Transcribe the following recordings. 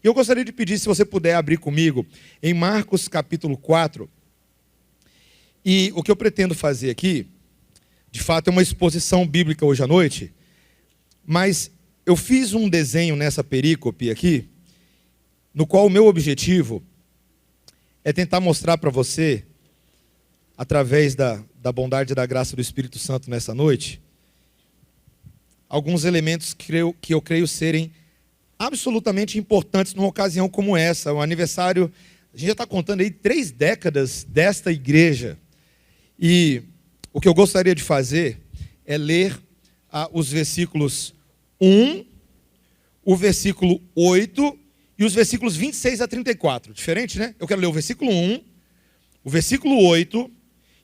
E eu gostaria de pedir, se você puder abrir comigo, em Marcos capítulo 4. E o que eu pretendo fazer aqui, de fato, é uma exposição bíblica hoje à noite, mas eu fiz um desenho nessa perícope aqui, no qual o meu objetivo é tentar mostrar para você, através da bondade e da graça do Espírito Santo nessa noite, alguns elementos que eu creio serem absolutamente importantes numa ocasião como essa, o aniversário. A gente já está contando aí 3 décadas desta igreja. E o que eu gostaria de fazer é ler os versículos 1, o versículo 8 e os versículos 26 a 34. Diferente, né? Eu quero ler o versículo 1, o versículo 8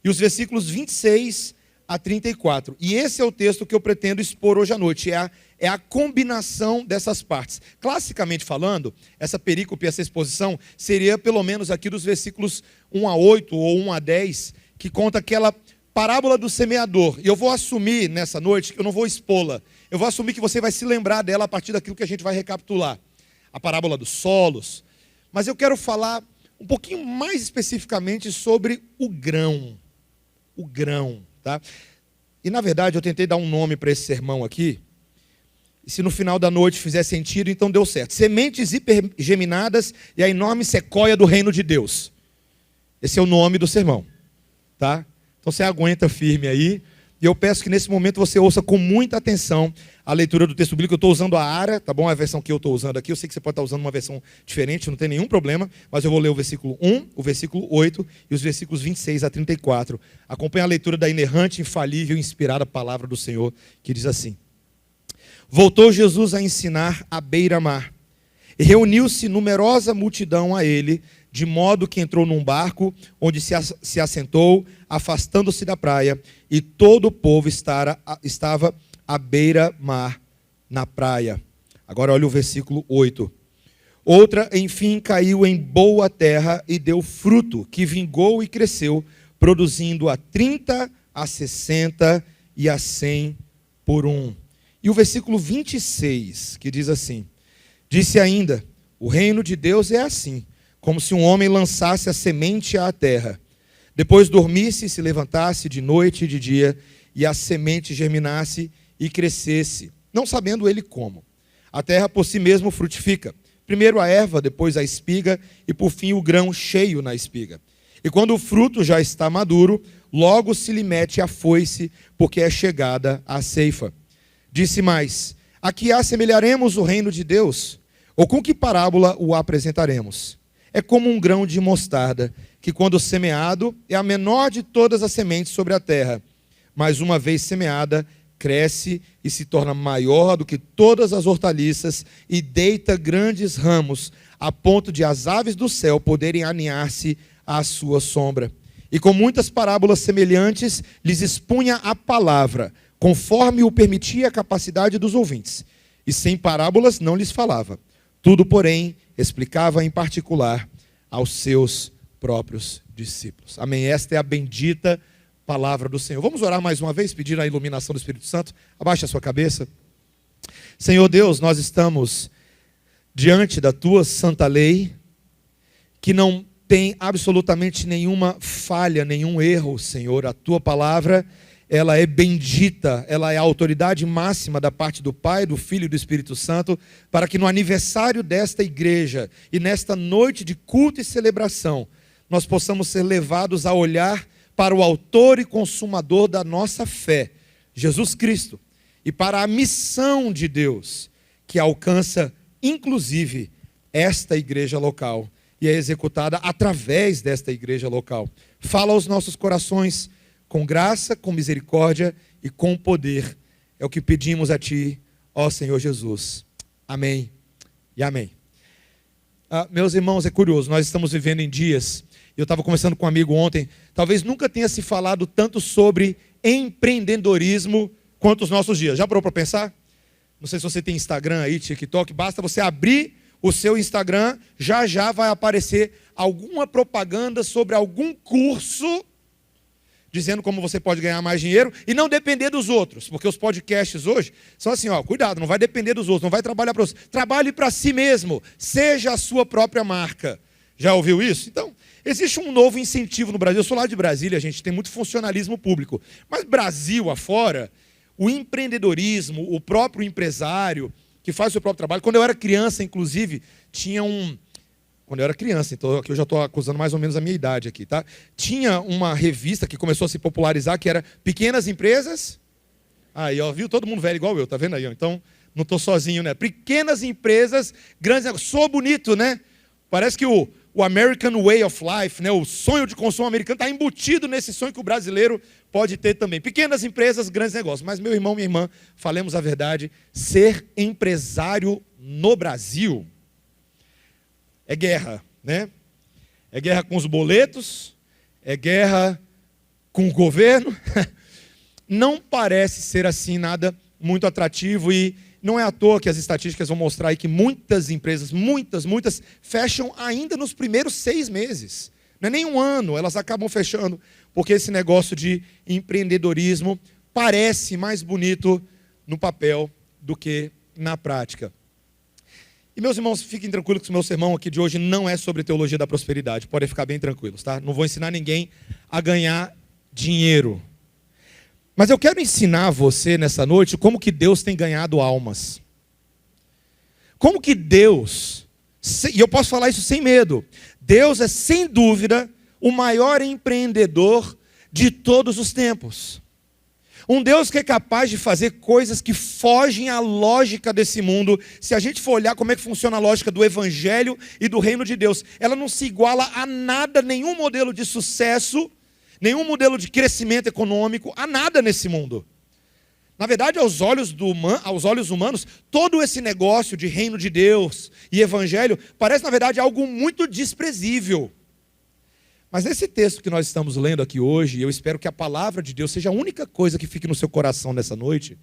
e os versículos 26 a 34. E esse é o texto que eu pretendo expor hoje à noite. É a combinação dessas partes. Classicamente falando, essa perícope, essa exposição, seria pelo menos aqui dos versículos 1 a 8 ou 1 a 10, que conta aquela parábola do semeador. E eu vou assumir nessa noite, que eu não vou expô-la, eu vou assumir que você vai se lembrar dela a partir daquilo que a gente vai recapitular. A parábola dos solos. Mas eu quero falar um pouquinho mais especificamente sobre o grão. O grão, tá? E na verdade eu tentei dar um nome para esse sermão aqui. E se no final da noite fizer sentido, então deu certo. Sementes hipergeminadas e a enorme sequoia do reino de Deus. Esse é o nome do sermão, tá? Então você aguenta firme aí. E eu peço que nesse momento você ouça com muita atenção a leitura do texto bíblico. Eu estou usando a ARA, tá bom? A versão que eu estou usando aqui. Eu sei que você pode estar usando uma versão diferente, não tem nenhum problema. Mas eu vou ler o versículo 1, o versículo 8 e os versículos 26 a 34. Acompanhe a leitura da inerrante, infalível e inspirada palavra do Senhor, que diz assim: Voltou Jesus a ensinar à beira-mar, e reuniu-se numerosa multidão a ele, de modo que entrou num barco, onde se assentou, afastando-se da praia, e todo o povo estava à beira-mar, na praia. Agora olha o versículo 8. Outra, enfim, caiu em boa terra e deu fruto, que vingou e cresceu, produzindo a 30, a 60 e a 100 por um. E o versículo 26, que diz assim: Disse ainda, o reino de Deus é assim, como se um homem lançasse a semente à terra. Depois dormisse e se levantasse de noite e de dia, e a semente germinasse e crescesse, não sabendo ele como. A terra por si mesmo frutifica. Primeiro a erva, depois a espiga, e por fim o grão cheio na espiga. E quando o fruto já está maduro, logo se lhe mete a foice, porque é chegada a ceifa. Disse mais: a que assemelharemos o reino de Deus? Ou com que parábola o apresentaremos? É como um grão de mostarda, que quando semeado é a menor de todas as sementes sobre a terra, mas uma vez semeada, cresce e se torna maior do que todas as hortaliças e deita grandes ramos, a ponto de as aves do céu poderem aninhar-se à sua sombra. E com muitas parábolas semelhantes lhes expunha a palavra, conforme o permitia a capacidade dos ouvintes. E sem parábolas não lhes falava. Tudo, porém, explicava em particular aos seus próprios discípulos. Amém. Esta é a bendita palavra do Senhor. Vamos orar mais uma vez, pedir a iluminação do Espírito Santo. Abaixe a sua cabeça. Senhor Deus, nós estamos diante da tua santa lei, que não tem absolutamente nenhuma falha, nenhum erro, Senhor. A tua palavra, ela é bendita, ela é a autoridade máxima da parte do Pai, do Filho e do Espírito Santo, para que no aniversário desta igreja e nesta noite de culto e celebração, nós possamos ser levados a olhar para o autor e consumador da nossa fé, Jesus Cristo, e para a missão de Deus, que alcança inclusive esta igreja local, e é executada através desta igreja local. Fala aos nossos corações, com graça, com misericórdia e com poder. É o que pedimos a Ti, ó Senhor Jesus. Amém e amém. Meus irmãos, é curioso, nós estamos vivendo em dias, eu estava conversando com um amigo ontem, talvez nunca tenha se falado tanto sobre empreendedorismo quanto os nossos dias. Já parou para pensar? Não sei se você tem Instagram aí, TikTok, basta você abrir o seu Instagram, já vai aparecer alguma propaganda sobre algum curso dizendo como você pode ganhar mais dinheiro e não depender dos outros, porque os podcasts hoje são assim, ó, cuidado, não vai depender dos outros, não vai trabalhar para os outros, trabalhe para si mesmo, seja a sua própria marca. Já ouviu isso? Então, existe um novo incentivo no Brasil. Eu sou lá de Brasília, a gente tem muito funcionalismo público, mas Brasil afora, o empreendedorismo, o próprio empresário que faz o seu próprio trabalho. Quando eu era criança, inclusive, tinha um... Quando eu era criança, então aqui eu já estou acusando mais ou menos a minha idade aqui, tá? Tinha uma revista que começou a se popularizar, que era Pequenas Empresas. Aí, ó, viu? Todo mundo velho igual eu, tá vendo aí? Ó? Então, não estou sozinho, né? Pequenas Empresas, Grandes Negócios. Sou bonito, né? Parece que o American Way of Life, né? O sonho de consumo americano está embutido nesse sonho que o brasileiro pode ter também. Pequenas empresas, grandes negócios. Mas, meu irmão, minha irmã, falemos a verdade, ser empresário no Brasil é guerra, né? É guerra com os boletos, é guerra com o governo. Não parece ser assim nada muito atrativo e não é à toa que as estatísticas vão mostrar aí que muitas empresas, muitas, fecham ainda nos primeiros 6 meses. Não é nem um ano, elas acabam fechando, porque esse negócio de empreendedorismo parece mais bonito no papel do que na prática. E meus irmãos, fiquem tranquilos que o meu sermão aqui de hoje não é sobre teologia da prosperidade. Podem ficar bem tranquilos, tá? Não vou ensinar ninguém a ganhar dinheiro. Mas eu quero ensinar você nessa noite como que Deus tem ganhado almas. Como que Deus, e eu posso falar isso sem medo, Deus é sem dúvida o maior empreendedor de todos os tempos. Um Deus que é capaz de fazer coisas que fogem à lógica desse mundo. Se a gente for olhar como é que funciona a lógica do Evangelho e do Reino de Deus, ela não se iguala a nada, nenhum modelo de sucesso, nenhum modelo de crescimento econômico, a nada nesse mundo. Na verdade, aos olhos humanos, todo esse negócio de Reino de Deus e Evangelho parece, na verdade, algo muito desprezível. Mas nesse texto que nós estamos lendo aqui hoje, eu espero que a palavra de Deus seja a única coisa que fique no seu coração nessa noite.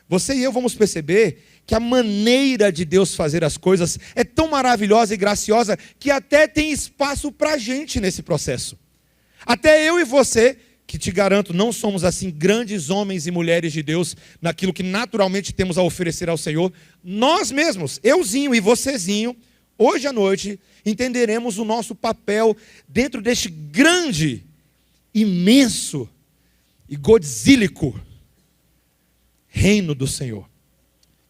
Você e eu vamos perceber que a maneira de Deus fazer as coisas é tão maravilhosa e graciosa que até tem espaço para a gente nesse processo. Até eu e você, que te garanto, não somos assim grandes homens e mulheres de Deus naquilo que naturalmente temos a oferecer ao Senhor, nós mesmos, euzinho e vocêzinho, hoje à noite, entenderemos o nosso papel dentro deste grande, imenso e godzílico reino do Senhor.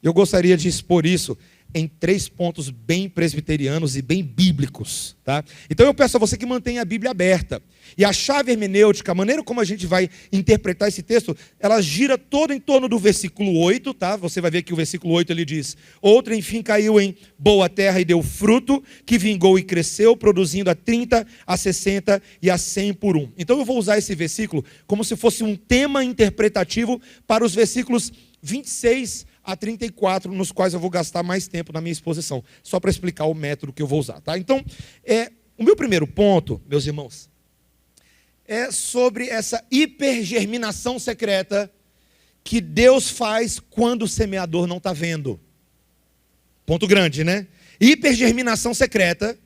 Eu gostaria de expor isso em 3 pontos bem presbiterianos e bem bíblicos, tá? Então eu peço a você que mantenha a Bíblia aberta. E a chave hermenêutica, a maneira como a gente vai interpretar esse texto, ela gira todo em torno do versículo 8, tá? Você vai ver que o versículo 8 ele diz: outra enfim caiu em boa terra e deu fruto, que vingou e cresceu, produzindo a 30, a 60 e a 100 por 1. Então eu vou usar esse versículo como se fosse um tema interpretativo para os versículos 26 a 34, nos quais eu vou gastar mais tempo na minha exposição, só para explicar o método que eu vou usar, tá? Então, o meu primeiro ponto, meus irmãos, é sobre essa hipergerminação secreta que Deus faz quando o semeador não está vendo. Ponto grande, né? Hipergerminação secreta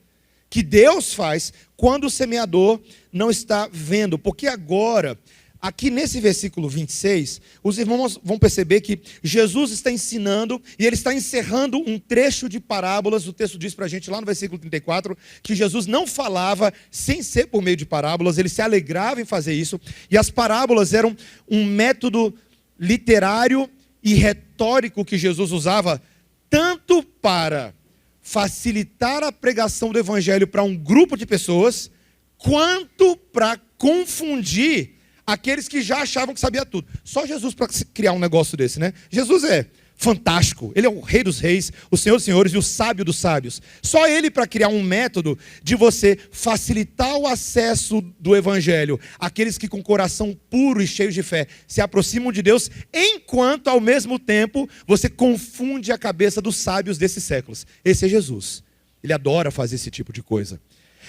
que Deus faz quando o semeador não está vendo, porque agora... Aqui nesse versículo 26, os irmãos vão perceber que Jesus está ensinando e ele está encerrando um trecho de parábolas. O texto diz para a gente lá no versículo 34 que Jesus não falava sem ser por meio de parábolas, ele se alegrava em fazer isso. E as parábolas eram um método literário e retórico que Jesus usava tanto para facilitar a pregação do evangelho para um grupo de pessoas, quanto para confundir aqueles que já achavam que sabia tudo. Só Jesus para criar um negócio desse, né? Jesus é fantástico. Ele é o Rei dos Reis, o Senhor dos Senhores e o Sábio dos Sábios. Só ele para criar um método de você facilitar o acesso do Evangelho àqueles que com coração puro e cheio de fé se aproximam de Deus, enquanto ao mesmo tempo você confunde a cabeça dos sábios desses séculos. Esse é Jesus. Ele adora fazer esse tipo de coisa.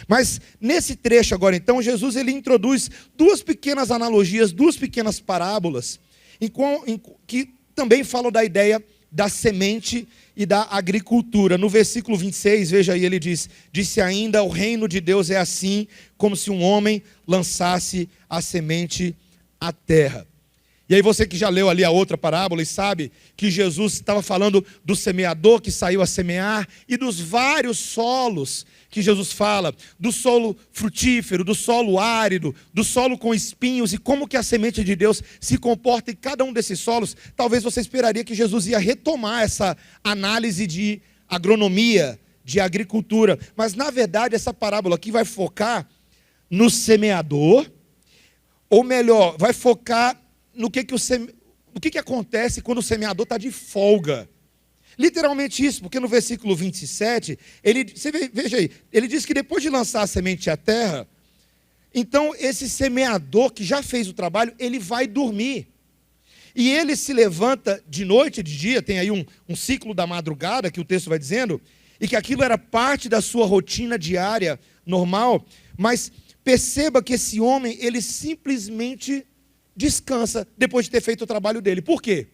Mas nesse trecho agora então, Jesus ele introduz 2 pequenas analogias, 2 pequenas parábolas, que também falam da ideia da semente e da agricultura. No versículo 26, veja aí, ele diz: disse ainda, o reino de Deus é assim, como se um homem lançasse a semente à terra. E aí você que já leu ali a outra parábola e sabe que Jesus estava falando do semeador que saiu a semear e dos vários solos que Jesus fala, do solo frutífero, do solo árido, do solo com espinhos, e como que a semente de Deus se comporta em cada um desses solos. Talvez você esperaria que Jesus ia retomar essa análise de agronomia, de agricultura, mas na verdade essa parábola aqui vai focar no semeador, ou melhor, vai focar no que acontece quando o semeador está de folga. Literalmente isso, porque no versículo 27, veja aí, ele diz que depois de lançar a semente à terra, então esse semeador que já fez o trabalho, ele vai dormir. E ele se levanta de noite e de dia, tem aí um ciclo da madrugada, que o texto vai dizendo, e que aquilo era parte da sua rotina diária, normal, mas perceba que esse homem, ele simplesmente descansa depois de ter feito o trabalho dele. Por quê?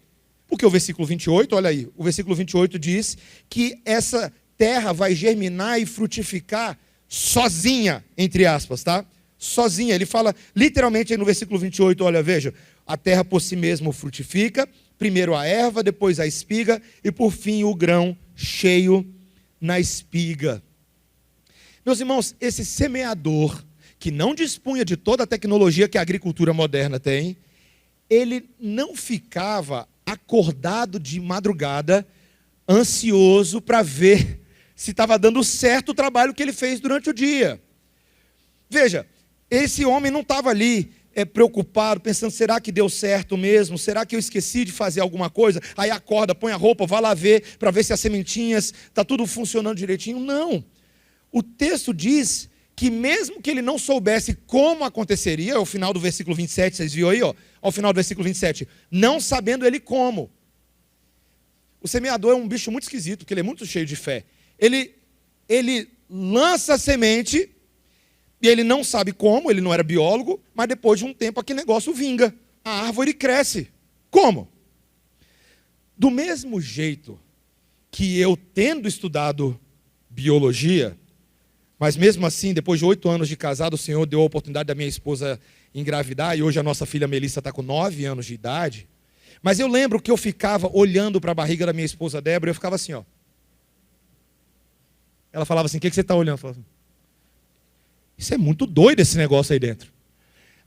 Porque o versículo 28, olha aí, o versículo 28 diz que essa terra vai germinar e frutificar sozinha, entre aspas, tá? Sozinha. Ele fala literalmente aí no versículo 28, olha, veja, a terra por si mesma frutifica, primeiro a erva, depois a espiga e por fim o grão cheio na espiga. Meus irmãos, esse semeador que não dispunha de toda a tecnologia que a agricultura moderna tem, ele não ficava acordado de madrugada, ansioso para ver se estava dando certo o trabalho que ele fez durante o dia. Veja, esse homem não estava ali preocupado, pensando, será que deu certo mesmo? Será que eu esqueci de fazer alguma coisa? Aí acorda, põe a roupa, vai lá ver, para ver se as sementinhas, está tudo funcionando direitinho. Não. O texto diz que mesmo que ele não soubesse como aconteceria, ao final do versículo 27, vocês viram aí, ó, ao final do versículo 27, não sabendo ele como. O semeador é um bicho muito esquisito, porque ele é muito cheio de fé. Ele lança a semente, e ele não sabe como, ele não era biólogo, mas depois de um tempo aquele negócio vinga. A árvore cresce. Como? Do mesmo jeito que eu, tendo estudado biologia, mas mesmo assim, depois de 8 anos de casado, o Senhor deu a oportunidade da minha esposa engravidar, e hoje a nossa filha Melissa está com 9 anos de idade. Mas eu lembro que eu ficava olhando para a barriga da minha esposa Débora, e eu ficava assim, ó. Ela falava assim, o que você está olhando? Eu falava assim, isso é muito doido esse negócio aí dentro.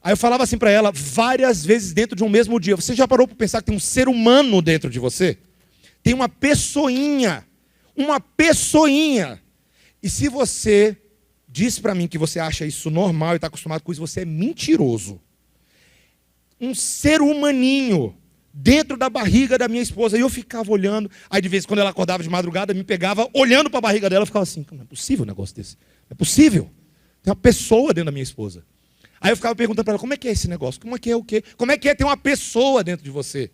Aí eu falava assim para ela, várias vezes dentro de um mesmo dia, você já parou para pensar que tem um ser humano dentro de você? Tem uma pessoinha. E se você diz para mim que você acha isso normal e está acostumado com isso, você é mentiroso. Um ser humaninho dentro da barriga da minha esposa. E eu ficava olhando. Aí de vez em quando ela acordava de madrugada, me pegava olhando para a barriga dela. Eu ficava assim, não é possível um negócio desse. Não é possível. Tem uma pessoa dentro da minha esposa. Aí eu ficava perguntando para ela, como é que é esse negócio? Como é que é o quê? Como é que é ter uma pessoa dentro de você?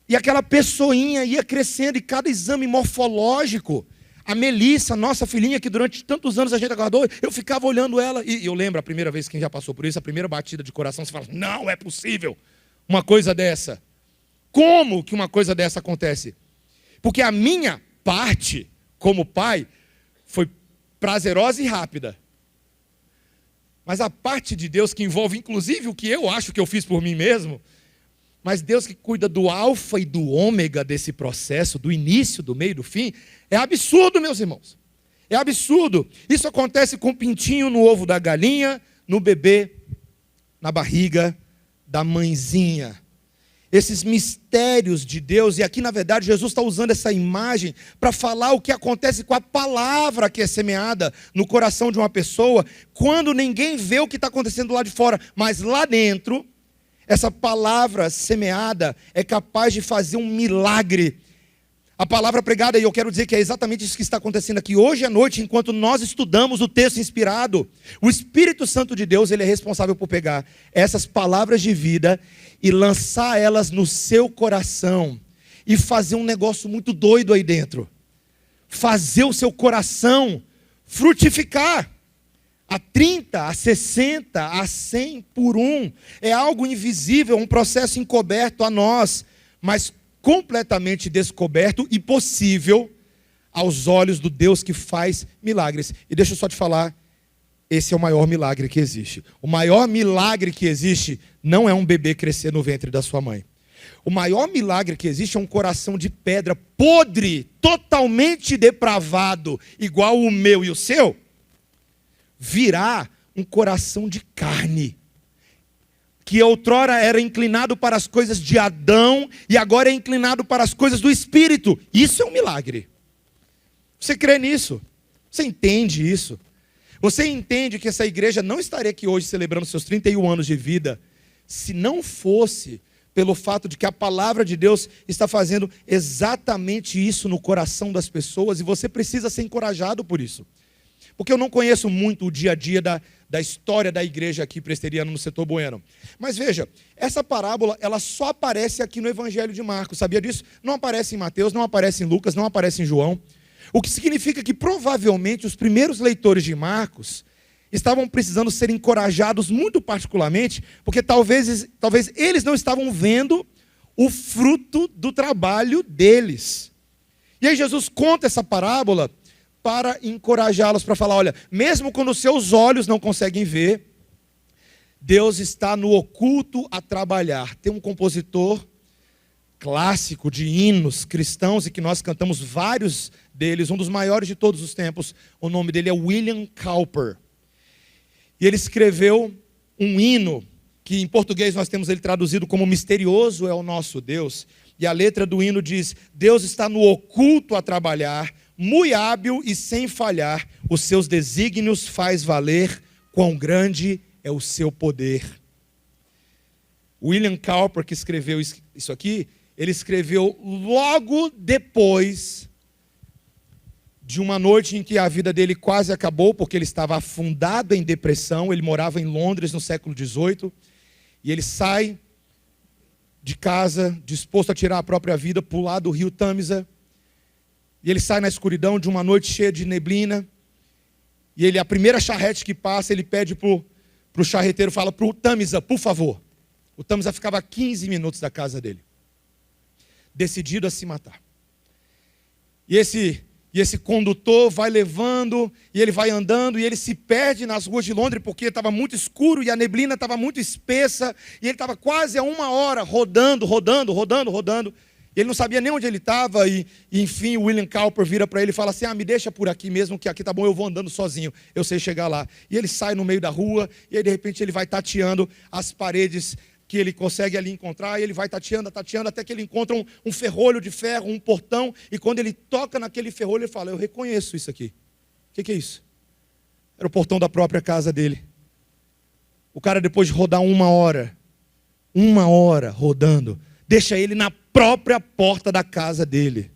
E aquela pessoinha ia crescendo, e cada exame morfológico, a Melissa, nossa filhinha, que durante tantos anos a gente aguardou, eu ficava olhando ela, e eu lembro a primeira vez, quem já passou por isso, a primeira batida de coração, você fala, não é possível uma coisa dessa. Como que uma coisa dessa acontece? Porque a minha parte, como pai, foi prazerosa e rápida. Mas a parte de Deus, que envolve inclusive o que eu acho que eu fiz por mim mesmo, mas Deus que cuida do alfa e do ômega desse processo, do início, do meio e do fim, é absurdo, meus irmãos. É absurdo. Isso acontece com o pintinho no ovo da galinha, no bebê, na barriga da mãezinha. Esses mistérios de Deus, e aqui na verdade Jesus está usando essa imagem para falar o que acontece com a palavra que é semeada no coração de uma pessoa, quando ninguém vê o que está acontecendo lá de fora, mas lá dentro, essa palavra semeada é capaz de fazer um milagre. A palavra pregada, e eu quero dizer que é exatamente isso que está acontecendo aqui. Hoje à noite, enquanto nós estudamos o texto inspirado, o Espírito Santo de Deus, ele é responsável por pegar essas palavras de vida e lançar elas no seu coração e fazer um negócio muito doido aí dentro. Fazer o seu coração frutificar. A 30, a 60, a 100 por um. É algo invisível, um processo encoberto a nós. mas completamente descoberto e possível aos olhos do Deus que faz milagres. E deixa eu só te falar, esse é o maior milagre que existe. O maior milagre que existe não é um bebê crescer no ventre da sua mãe. O maior milagre que existe é um coração de pedra podre, totalmente depravado, igual o meu e o seu, virar um coração de carne, que outrora era inclinado para as coisas de Adão e agora é inclinado para as coisas do Espírito. Isso é um milagre. Você crê nisso? Você entende isso? Você entende que essa igreja não estaria aqui hoje celebrando seus 31 anos de vida se não fosse pelo fato de que a palavra de Deus está fazendo exatamente isso no coração das pessoas, e você precisa ser encorajado por isso. Porque eu não conheço muito o dia a dia da história da igreja aqui presbiteriana no setor Bueno. Mas veja, essa parábola ela só aparece aqui no Evangelho de Marcos, sabia disso? Não aparece em Mateus, não aparece em Lucas, não aparece em João. O que significa que provavelmente os primeiros leitores de Marcos estavam precisando ser encorajados muito particularmente, porque talvez eles não estavam vendo o fruto do trabalho deles. E aí Jesus conta essa parábola para encorajá-los, para falar, olha, mesmo quando os seus olhos não conseguem ver, Deus está no oculto a trabalhar. Tem um compositor clássico de hinos cristãos, e que nós cantamos vários deles, um dos maiores de todos os tempos, o nome dele é William Cowper. E ele escreveu um hino, que em português nós temos ele traduzido como Misterioso é o Nosso Deus. E a letra do hino diz, Deus está no oculto a trabalhar, muito hábil e sem falhar, os seus desígnios faz valer, quão grande é o seu poder. William Cowper, que escreveu isso aqui, ele escreveu logo depois de uma noite em que a vida dele quase acabou, porque ele estava afundado em depressão. Ele morava em Londres no século XVIII, e ele sai de casa disposto a tirar a própria vida, pular do rio Tâmisa, e ele sai na escuridão de uma noite cheia de neblina, e a primeira charrete que passa, ele pede para o charreteiro, fala para o Tâmisa, por favor. O Tâmisa ficava a 15 minutos da casa dele, decidido a se matar. E esse condutor vai levando, e ele vai andando, e ele se perde nas ruas de Londres, porque estava muito escuro, e a neblina estava muito espessa, e ele estava quase a 1 hora, rodando, e ele não sabia nem onde ele estava, e enfim, o William Cowper vira para ele e fala assim, me deixa por aqui mesmo, que aqui tá bom, eu vou andando sozinho, eu sei chegar lá. E ele sai no meio da rua, e aí de repente ele vai tateando as paredes que ele consegue ali encontrar, e ele vai tateando, até que ele encontra um ferrolho de ferro, um portão, e quando ele toca naquele ferrolho, ele fala, eu reconheço isso aqui. O que é isso? Era o portão da própria casa dele. O cara, depois de rodar 1 hora rodando, deixa ele na própria porta da casa dele.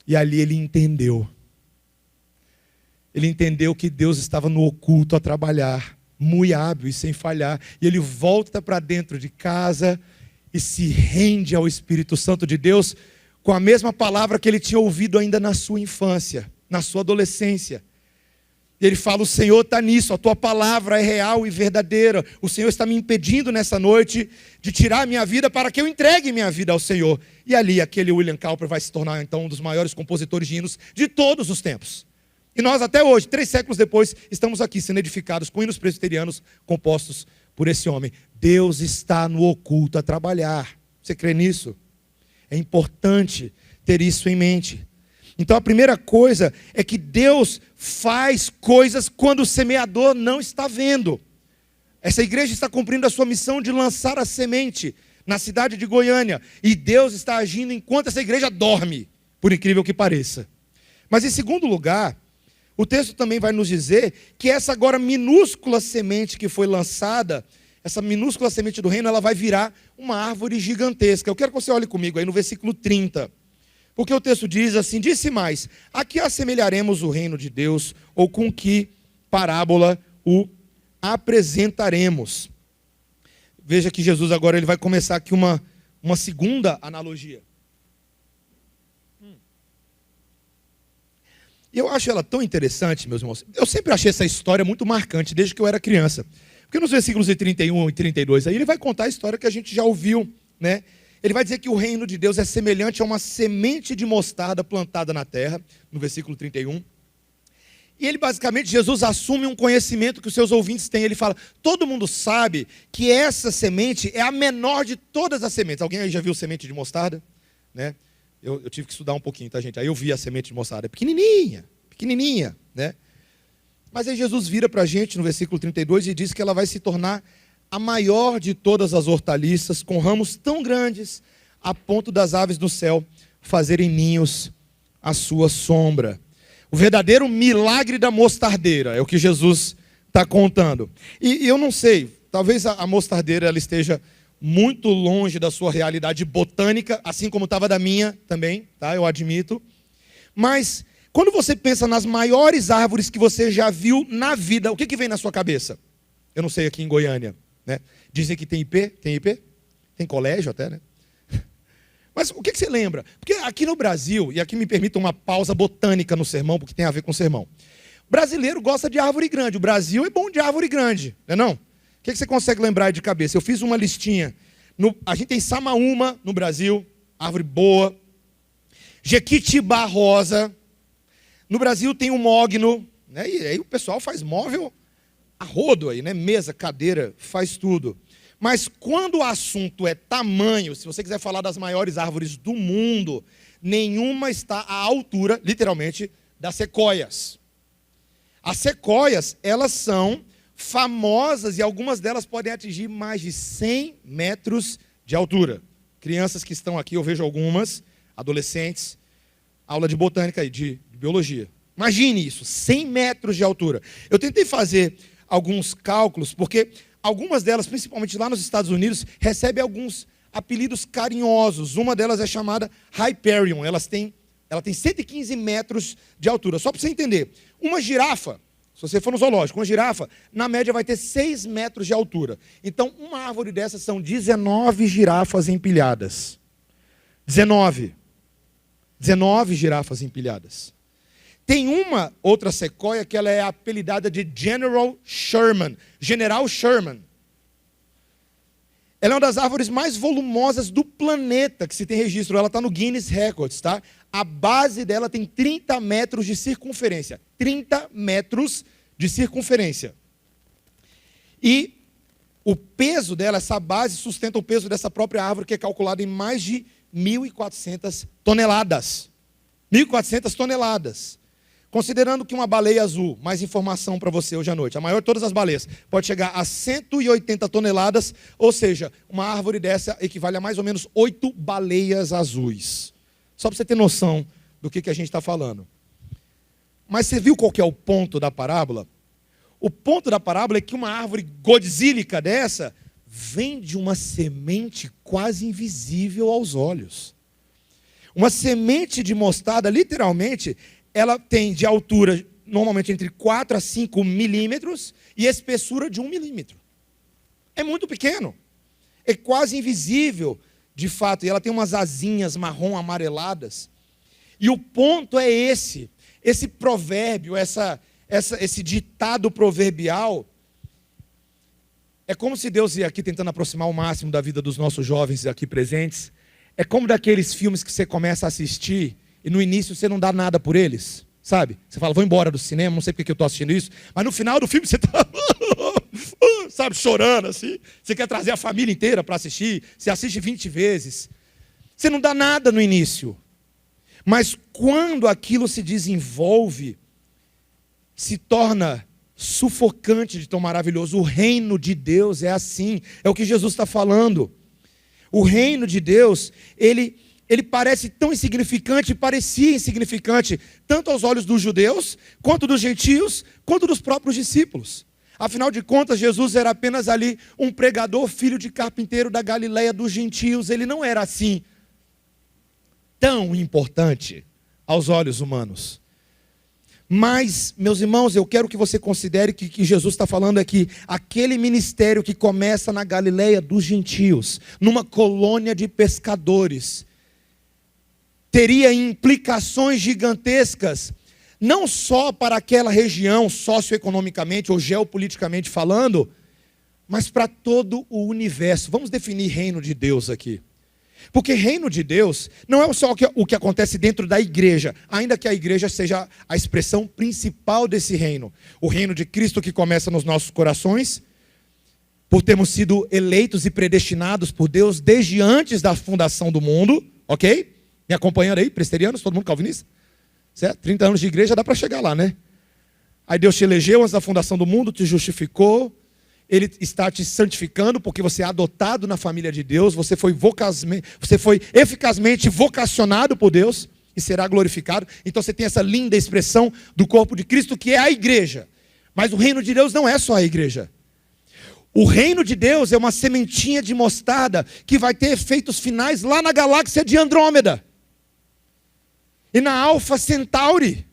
E ali ele entendeu. Ele entendeu que Deus estava no oculto a trabalhar, muito hábil e sem falhar, e ele volta para dentro de casa e se rende ao Espírito Santo de Deus com a mesma palavra que ele tinha ouvido ainda na sua infância, na sua adolescência. E ele fala, o Senhor está nisso, a tua palavra é real e verdadeira, o Senhor está me impedindo nessa noite de tirar a minha vida para que eu entregue minha vida ao Senhor. E ali aquele William Cowper vai se tornar então um dos maiores compositores de hinos de todos os tempos. E nós até hoje, 3 séculos depois, estamos aqui sendo edificados com hinos presbiterianos compostos por esse homem. Deus está no oculto a trabalhar. Você crê nisso? É importante ter isso em mente. Então a primeira coisa é que Deus faz coisas quando o semeador não está vendo. Essa igreja está cumprindo a sua missão de lançar a semente na cidade de Goiânia. E Deus está agindo enquanto essa igreja dorme, por incrível que pareça. Mas em segundo lugar, o texto também vai nos dizer que essa agora minúscula semente que foi lançada, essa minúscula semente do reino, ela vai virar uma árvore gigantesca. Eu quero que você olhe comigo aí no versículo 30. Porque o texto diz assim, disse mais, a que assemelharemos o reino de Deus, ou com que parábola o apresentaremos? Veja que Jesus agora ele vai começar aqui uma segunda analogia. E eu acho ela tão interessante, meus irmãos. Eu sempre achei essa história muito marcante, desde que eu era criança. Porque nos versículos de 31 e 32, aí ele vai contar a história que a gente já ouviu, né? ele vai dizer que o reino de Deus é semelhante a uma semente de mostarda plantada na terra, no versículo 31. E ele basicamente, Jesus assume um conhecimento que os seus ouvintes têm. Ele fala, todo mundo sabe que essa semente é a menor de todas as sementes. Alguém aí já viu semente de mostarda? Né? Eu tive que estudar um pouquinho, tá, gente? Aí eu vi a semente de mostarda, é pequenininha, né? Mas aí Jesus vira para a gente no versículo 32 e diz que ela vai se tornar a maior de todas as hortaliças, com ramos tão grandes, a ponto das aves do céu fazerem ninhos à sua sombra. O verdadeiro milagre da mostardeira, é o que Jesus está contando. E eu não sei, talvez a mostardeira ela esteja muito longe da sua realidade botânica, assim como estava da minha também, tá? Eu admito. Mas, quando você pensa nas maiores árvores que você já viu na vida, o que vem na sua cabeça? Eu não sei aqui em Goiânia, né? Dizem que tem IP? Tem IP? Tem colégio até, né? Mas o que você lembra? Porque aqui no Brasil, e aqui me permita uma pausa botânica no sermão, porque tem a ver com o sermão. O brasileiro gosta de árvore grande. O Brasil é bom de árvore grande, não é não? O que você consegue lembrar de cabeça? Eu fiz uma listinha. A gente tem Samaúma no Brasil, árvore boa. Jequitibá rosa. No Brasil tem o mogno, né? E aí o pessoal faz móvel a rodo aí, né? Mesa, cadeira, faz tudo. Mas quando o assunto é tamanho, se você quiser falar das maiores árvores do mundo, nenhuma está à altura, literalmente, das sequoias. As sequoias, elas são famosas e algumas delas podem atingir mais de 100 metros de altura. Crianças que estão aqui, eu vejo algumas, adolescentes, aula de botânica e de biologia. Imagine isso, 100 metros de altura. Eu tentei fazer alguns cálculos, porque algumas delas, principalmente lá nos Estados Unidos, recebem alguns apelidos carinhosos. Uma delas é chamada Hyperion. Ela tem 115 metros de altura. Só para você entender, uma girafa, se você for no zoológico, uma girafa, na média vai ter 6 metros de altura. Então, uma árvore dessas são 19 girafas empilhadas. 19 girafas empilhadas. Tem uma outra sequoia que ela é apelidada de General Sherman. Ela é uma das árvores mais volumosas do planeta que se tem registro. Ela está no Guinness Records, tá? A base dela tem 30 metros de circunferência. 30 metros de circunferência. E o peso dela, essa base, sustenta o peso dessa própria árvore, que é calculado em mais de 1.400 toneladas. 1.400 toneladas. Considerando que uma baleia azul, mais informação para você hoje à noite, a maior de todas as baleias, pode chegar a 180 toneladas, ou seja, uma árvore dessa equivale a mais ou menos 8 baleias azuis. Só para você ter noção do que a gente está falando. Mas você viu qual que é o ponto da parábola? O ponto da parábola é que uma árvore godzílica dessa vem de uma semente quase invisível aos olhos. Uma semente de mostarda, literalmente, ela tem de altura, normalmente, entre 4 a 5 milímetros e espessura de 1 milímetro. É muito pequeno. É quase invisível, de fato. E ela tem umas asinhas marrom amareladas. E o ponto é esse. Esse provérbio, esse ditado proverbial, é como se Deus ia aqui tentando aproximar o máximo da vida dos nossos jovens aqui presentes. É como daqueles filmes que você começa a assistir e no início você não dá nada por eles, sabe? Você fala, vou embora do cinema, não sei porque eu estou assistindo isso, mas no final do filme você está, sabe, chorando assim. Você quer trazer a família inteira para assistir, você assiste 20 vezes. Você não dá nada no início. Mas quando aquilo se desenvolve, se torna sufocante de tão maravilhoso. O reino de Deus é assim, é o que Jesus está falando. O reino de Deus, ele parece tão insignificante, parecia insignificante, tanto aos olhos dos judeus, quanto dos gentios, quanto dos próprios discípulos. Afinal de contas, Jesus era apenas ali um pregador, filho de carpinteiro da Galileia dos gentios. Ele não era assim tão importante aos olhos humanos. Mas, meus irmãos, eu quero que você considere que Jesus está falando aqui, aquele ministério que começa na Galileia dos gentios, numa colônia de pescadores, teria implicações gigantescas, não só para aquela região, socioeconomicamente ou geopoliticamente falando, mas para todo o universo. Vamos definir reino de Deus aqui. Porque reino de Deus não é só o que acontece dentro da igreja, ainda que a igreja seja a expressão principal desse reino. O reino de Cristo que começa nos nossos corações, por termos sido eleitos e predestinados por Deus desde antes da fundação do mundo, ok? Me acompanhando aí, presbiterianos, todo mundo calvinista? Certo? 30 anos de igreja dá para chegar lá, né? Aí Deus te elegeu antes da fundação do mundo, te justificou, Ele está te santificando porque você é adotado na família de Deus, você foi eficazmente vocacionado por Deus e será glorificado. Então você tem essa linda expressão do corpo de Cristo que é a igreja. Mas o reino de Deus não é só a igreja. O reino de Deus é uma sementinha de mostarda que vai ter efeitos finais lá na galáxia de Andrômeda e na Alfa Centauri.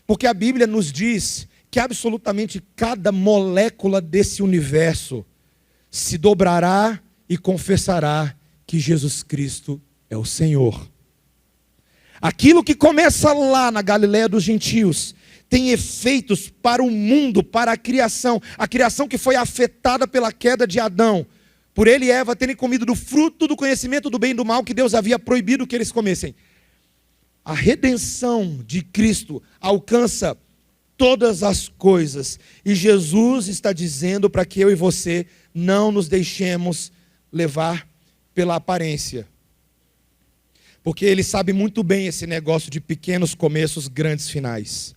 Porque a Bíblia nos diz que absolutamente cada molécula desse universo se dobrará e confessará que Jesus Cristo é o Senhor. Aquilo que começa lá na Galileia dos gentios tem efeitos para o mundo, para a criação que foi afetada pela queda de Adão, por ele e Eva terem comido do fruto do conhecimento do bem e do mal que Deus havia proibido que eles comessem. A redenção de Cristo alcança todas as coisas, e Jesus está dizendo para que eu e você não nos deixemos levar pela aparência, porque Ele sabe muito bem esse negócio de pequenos começos, grandes finais.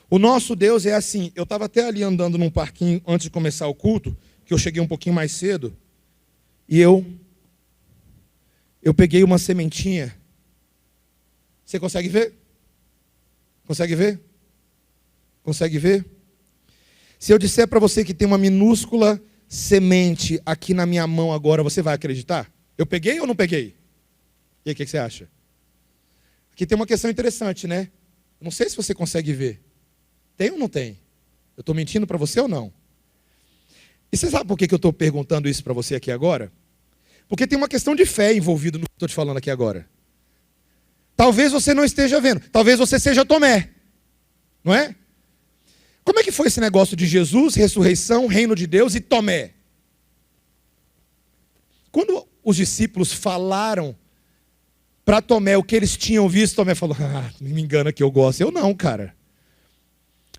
O nosso Deus é assim. Eu estava até ali andando num parquinho antes de começar o culto, que eu cheguei um pouquinho mais cedo, e eu peguei uma sementinha. Você consegue ver? Consegue ver? Consegue ver? Se eu disser para você que tem uma minúscula semente aqui na minha mão agora, você vai acreditar? Eu peguei ou não peguei? E aí, o que você acha? Aqui tem uma questão interessante, né? Não sei se você consegue ver. Tem ou não tem? Eu estou mentindo para você ou não? E você sabe por que eu estou perguntando isso para você aqui agora? Porque tem uma questão de fé envolvida no que estou te falando aqui agora. Talvez você não esteja vendo. Talvez você seja Tomé. Não é? Como é que foi esse negócio de Jesus, ressurreição, reino de Deus e Tomé? Quando os discípulos falaram para Tomé o que eles tinham visto, Tomé falou: não me engana que eu gosto. Eu não, cara.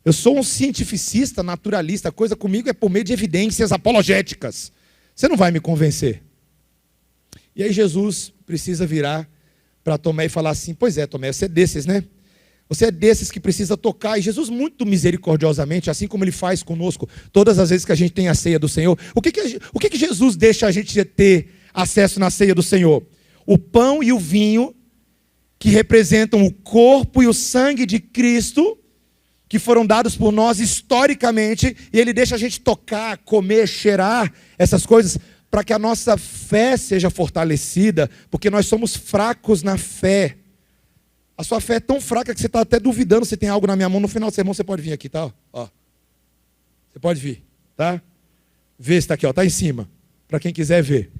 Eu sou um cientificista, naturalista. A coisa comigo é por meio de evidências apologéticas. Você não vai me convencer. E aí Jesus precisa virar para Tomé e falar assim: pois é, Tomé, você é desses, né? Você é desses que precisa tocar. E Jesus, muito misericordiosamente, assim como Ele faz conosco, todas as vezes que a gente tem a ceia do Senhor, o que Jesus deixa a gente ter acesso na ceia do Senhor? O pão e o vinho, que representam o corpo e o sangue de Cristo, que foram dados por nós historicamente, e Ele deixa a gente tocar, comer, cheirar essas coisas, para que a nossa fé seja fortalecida, porque nós somos fracos na fé. A sua fé é tão fraca que você está até duvidando se tem algo na minha mão. No final do sermão você pode vir aqui, tá? Ó. Você pode vir, tá? Vê se está aqui, ó, está em cima, para quem quiser ver.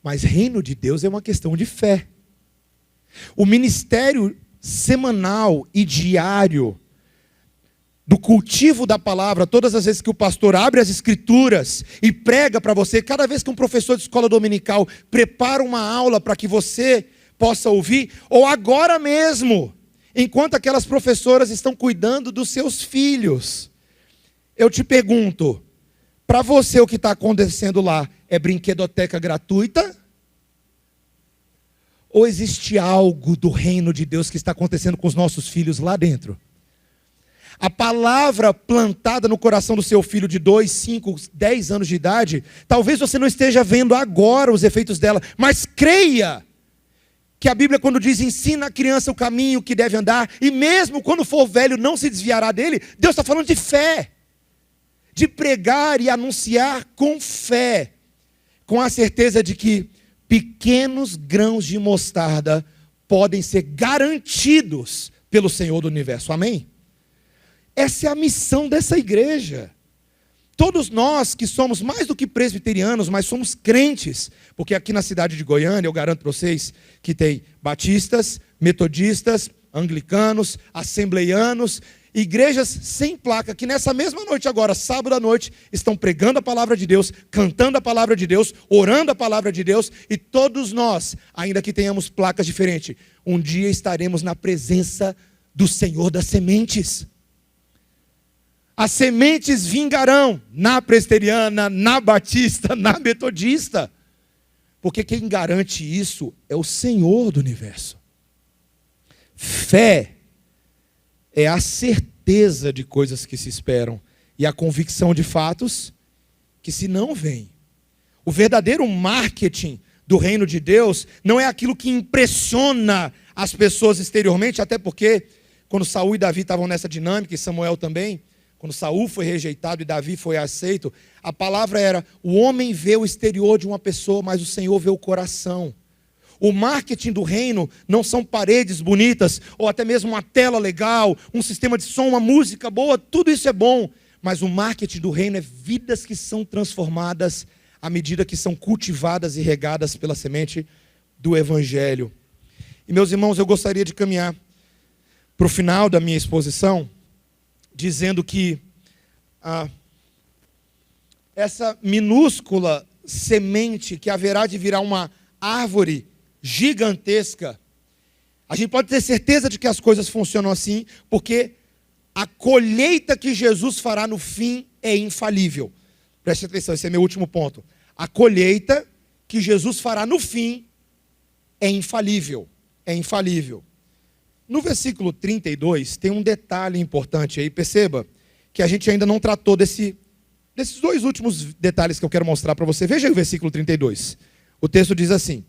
Mas reino de Deus é uma questão de fé. O ministério semanal e diário do cultivo da palavra, todas as vezes que o pastor abre as escrituras e prega para você, cada vez que um professor de escola dominical prepara uma aula para que você possa ouvir, ou agora mesmo, enquanto aquelas professoras estão cuidando dos seus filhos, eu te pergunto, para você o que está acontecendo lá é brinquedoteca gratuita? Ou existe algo do reino de Deus que está acontecendo com os nossos filhos lá dentro? A palavra plantada no coração do seu filho de 2, 5, 10 anos de idade, talvez você não esteja vendo agora os efeitos dela, mas creia que a Bíblia, quando diz ensina a criança o caminho que deve andar, e mesmo quando for velho não se desviará dele, Deus está falando de fé, de pregar e anunciar com fé, com a certeza de que pequenos grãos de mostarda podem ser garantidos pelo Senhor do universo. Amém? Essa é a missão dessa igreja. Todos nós que somos mais do que presbiterianos, mas somos crentes, porque aqui na cidade de Goiânia, eu garanto para vocês que tem batistas, metodistas, anglicanos, assembleianos igrejas sem placa, que nessa mesma noite agora, sábado à noite, estão pregando a palavra de Deus, cantando a palavra de Deus, orando a palavra de Deus, e todos nós, ainda que tenhamos placas diferentes, um dia estaremos na presença do Senhor das sementes. As sementes vingarão na presbiteriana, na batista, na metodista. Porque quem garante isso é o Senhor do universo. Fé é a certeza de coisas que se esperam e a convicção de fatos que se não vêm. O verdadeiro marketing do reino de Deus não é aquilo que impressiona as pessoas exteriormente, até porque quando Saul e Davi estavam nessa dinâmica, e Samuel também, quando Saul foi rejeitado e Davi foi aceito, a palavra era: o homem vê o exterior de uma pessoa, mas o Senhor vê o coração. O marketing do reino não são paredes bonitas, ou até mesmo uma tela legal, um sistema de som, uma música boa, tudo isso é bom. Mas o marketing do reino é vidas que são transformadas à medida que são cultivadas e regadas pela semente do Evangelho. E meus irmãos, eu gostaria de caminhar para o final da minha exposição, dizendo que essa minúscula semente que haverá de virar uma árvore gigantesca, a gente pode ter certeza de que as coisas funcionam assim, porque a colheita que Jesus fará no fim é infalível. Preste atenção, esse é meu último ponto. A colheita que Jesus fará no fim é infalível. É infalível. No versículo 32, tem um detalhe importante aí. Perceba que a gente ainda não tratou desses dois últimos detalhes que eu quero mostrar para você. Veja aí o versículo 32. O texto diz assim,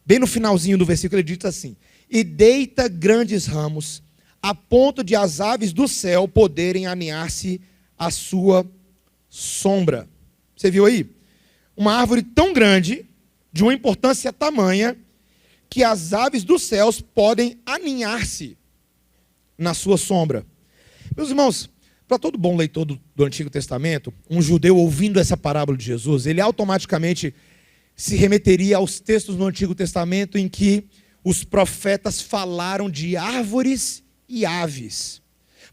bem no finalzinho do versículo, ele diz assim: e deita grandes ramos, a ponto de as aves do céu poderem aninhar-se à sua sombra. Você viu aí? Uma árvore tão grande, de uma importância tamanha, que as aves dos céus podem aninhar-se na sua sombra. Meus irmãos, para todo bom leitor do Antigo Testamento, um judeu ouvindo essa parábola de Jesus, ele automaticamente se remeteria aos textos no Antigo Testamento em que os profetas falaram de árvores e aves.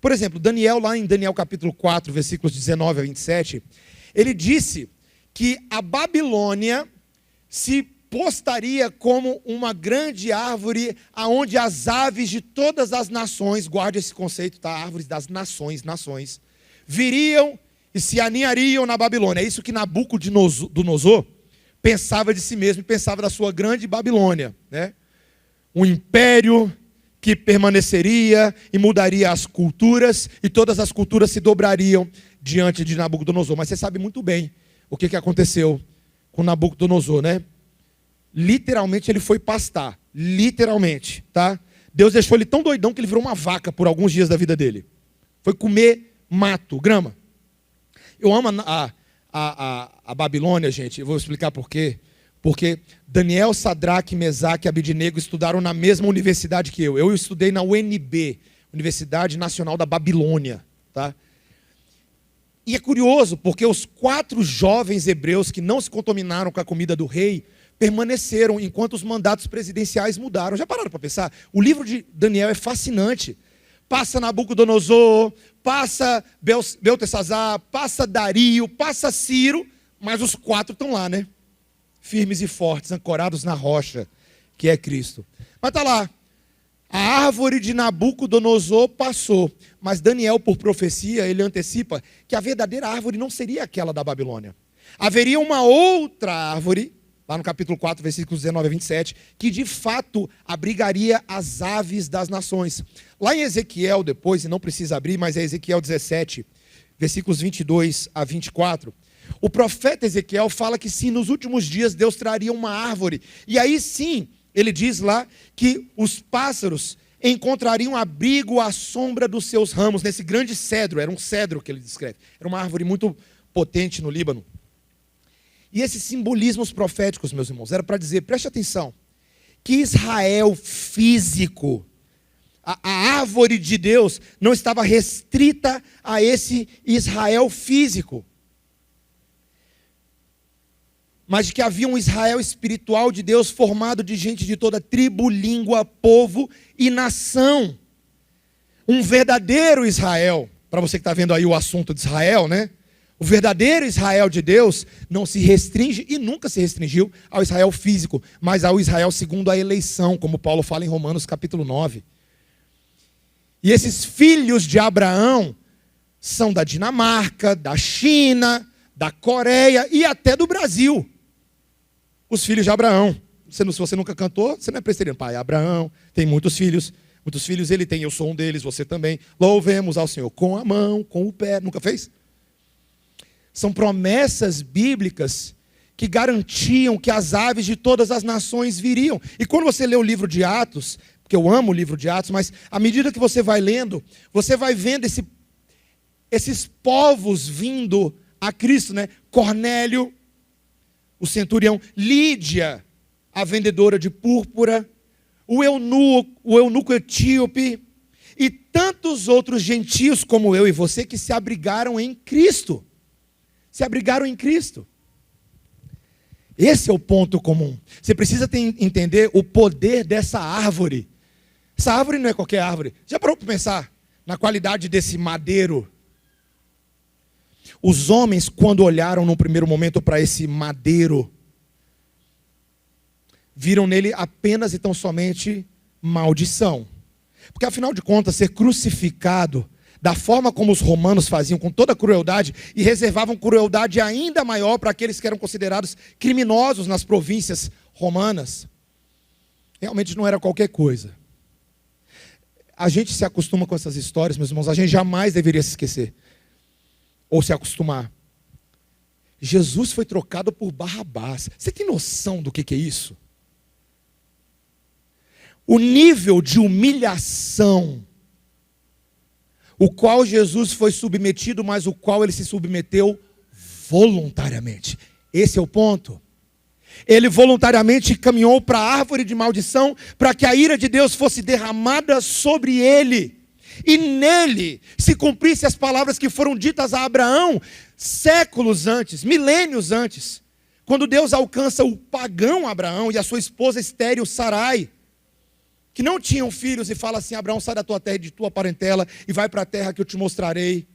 Por exemplo, Daniel, lá em Daniel capítulo 4, versículos 19 a 27, ele disse que a Babilônia se postaria como uma grande árvore aonde as aves de todas as nações, guarde esse conceito, tá? Árvores das nações, viriam e se aninhariam na Babilônia. É isso que Nabucodonosor pensava de si mesmo e pensava da sua grande Babilônia, né? Um império que permaneceria e mudaria as culturas, e todas as culturas se dobrariam diante de Nabucodonosor. Mas você sabe muito bem o que aconteceu com Nabucodonosor, né? Literalmente ele foi pastar, literalmente, tá? Deus deixou ele tão doidão que ele virou uma vaca por alguns dias da vida dele. Foi comer mato, grama. Eu amo a Babilônia, gente, eu vou explicar por quê. Porque Daniel, Sadraque, Mesaque e Abidnego estudaram na mesma universidade que eu. Eu estudei na UNB, Universidade Nacional da Babilônia, tá? E é curioso, porque os 4 jovens hebreus que não se contaminaram com a comida do rei permaneceram enquanto os mandatos presidenciais mudaram. Já pararam para pensar? O livro de Daniel é fascinante. Passa Nabucodonosor, passa Beltesazar, passa Dario, passa Ciro, mas os 4 estão lá, né? Firmes e fortes, ancorados na rocha, que é Cristo. Mas está lá. A árvore de Nabucodonosor passou, mas Daniel, por profecia, ele antecipa que a verdadeira árvore não seria aquela da Babilônia. Haveria uma outra árvore, lá no capítulo 4, versículos 19 a 27, que de fato abrigaria as aves das nações. Lá em Ezequiel, depois, e não precisa abrir, mas é Ezequiel 17, versículos 22 a 24, o profeta Ezequiel fala que sim, nos últimos dias Deus traria uma árvore. E aí sim, ele diz lá que os pássaros encontrariam abrigo à sombra dos seus ramos, nesse grande cedro. Era um cedro que ele descreve. Era uma árvore muito potente no Líbano. E esses simbolismos proféticos, meus irmãos, era para dizer, preste atenção, que Israel físico, a árvore de Deus, não estava restrita a esse Israel físico, mas de que havia um Israel espiritual de Deus formado de gente de toda tribo, língua, povo e nação. Um verdadeiro Israel, para você que está vendo aí o assunto de Israel, né? O verdadeiro Israel de Deus não se restringe e nunca se restringiu ao Israel físico, mas ao Israel segundo a eleição, como Paulo fala em Romanos capítulo 9. E esses filhos de Abraão são da Dinamarca, da China, da Coreia e até do Brasil. Os filhos de Abraão. Se você nunca cantou, você não é presbiteriano. Pai, Abraão tem muitos filhos ele tem, eu sou um deles, você também. Louvemos ao Senhor com a mão, com o pé. Nunca fez? São promessas bíblicas que garantiam que as aves de todas as nações viriam. E quando você lê o livro de Atos, porque eu amo o livro de Atos, mas à medida que você vai lendo, você vai vendo esses povos vindo a Cristo, né? Cornélio, o centurião, Lídia, a vendedora de púrpura, o eunuco etíope e tantos outros gentios como eu e você que se abrigaram em Cristo. Se abrigaram em Cristo. Esse é o ponto comum. Você precisa entender o poder dessa árvore. Essa árvore não é qualquer árvore. Já parou para pensar na qualidade desse madeiro? Os homens, quando olharam no primeiro momento para esse madeiro, viram nele apenas e tão somente maldição. Porque afinal de contas, ser crucificado, da forma como os romanos faziam, com toda a crueldade, e reservavam crueldade ainda maior para aqueles que eram considerados criminosos nas províncias romanas, realmente não era qualquer coisa. A gente se acostuma com essas histórias, meus irmãos, a gente jamais deveria se esquecer, ou se acostumar. Jesus foi trocado por Barrabás. Você tem noção do que é isso? O nível de humilhação, o qual Jesus foi submetido, mas o qual ele se submeteu voluntariamente. Esse é o ponto. Ele voluntariamente caminhou para a árvore de maldição, para que a ira de Deus fosse derramada sobre ele. E nele se cumprissem as palavras que foram ditas a Abraão séculos antes, milênios antes. Quando Deus alcança o pagão Abraão e a sua esposa estéril Sarai, que não tinham filhos, e fala assim: Abraão, sai da tua terra e de tua parentela e vai para a terra que eu te mostrarei.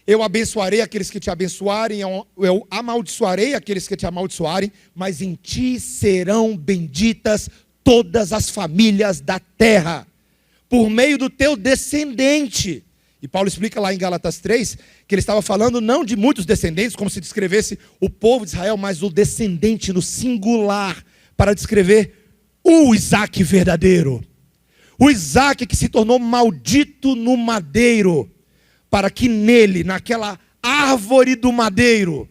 Eu abençoarei aqueles que te abençoarem, eu amaldiçoarei aqueles que te amaldiçoarem, mas em ti serão benditas todas as famílias da terra, por meio do teu descendente. E Paulo explica lá em Gálatas 3, que ele estava falando não de muitos descendentes, como se descrevesse o povo de Israel, mas o descendente no singular, para descrever o Isaac verdadeiro. O Isaac que se tornou maldito no madeiro, para que nele, naquela árvore do madeiro,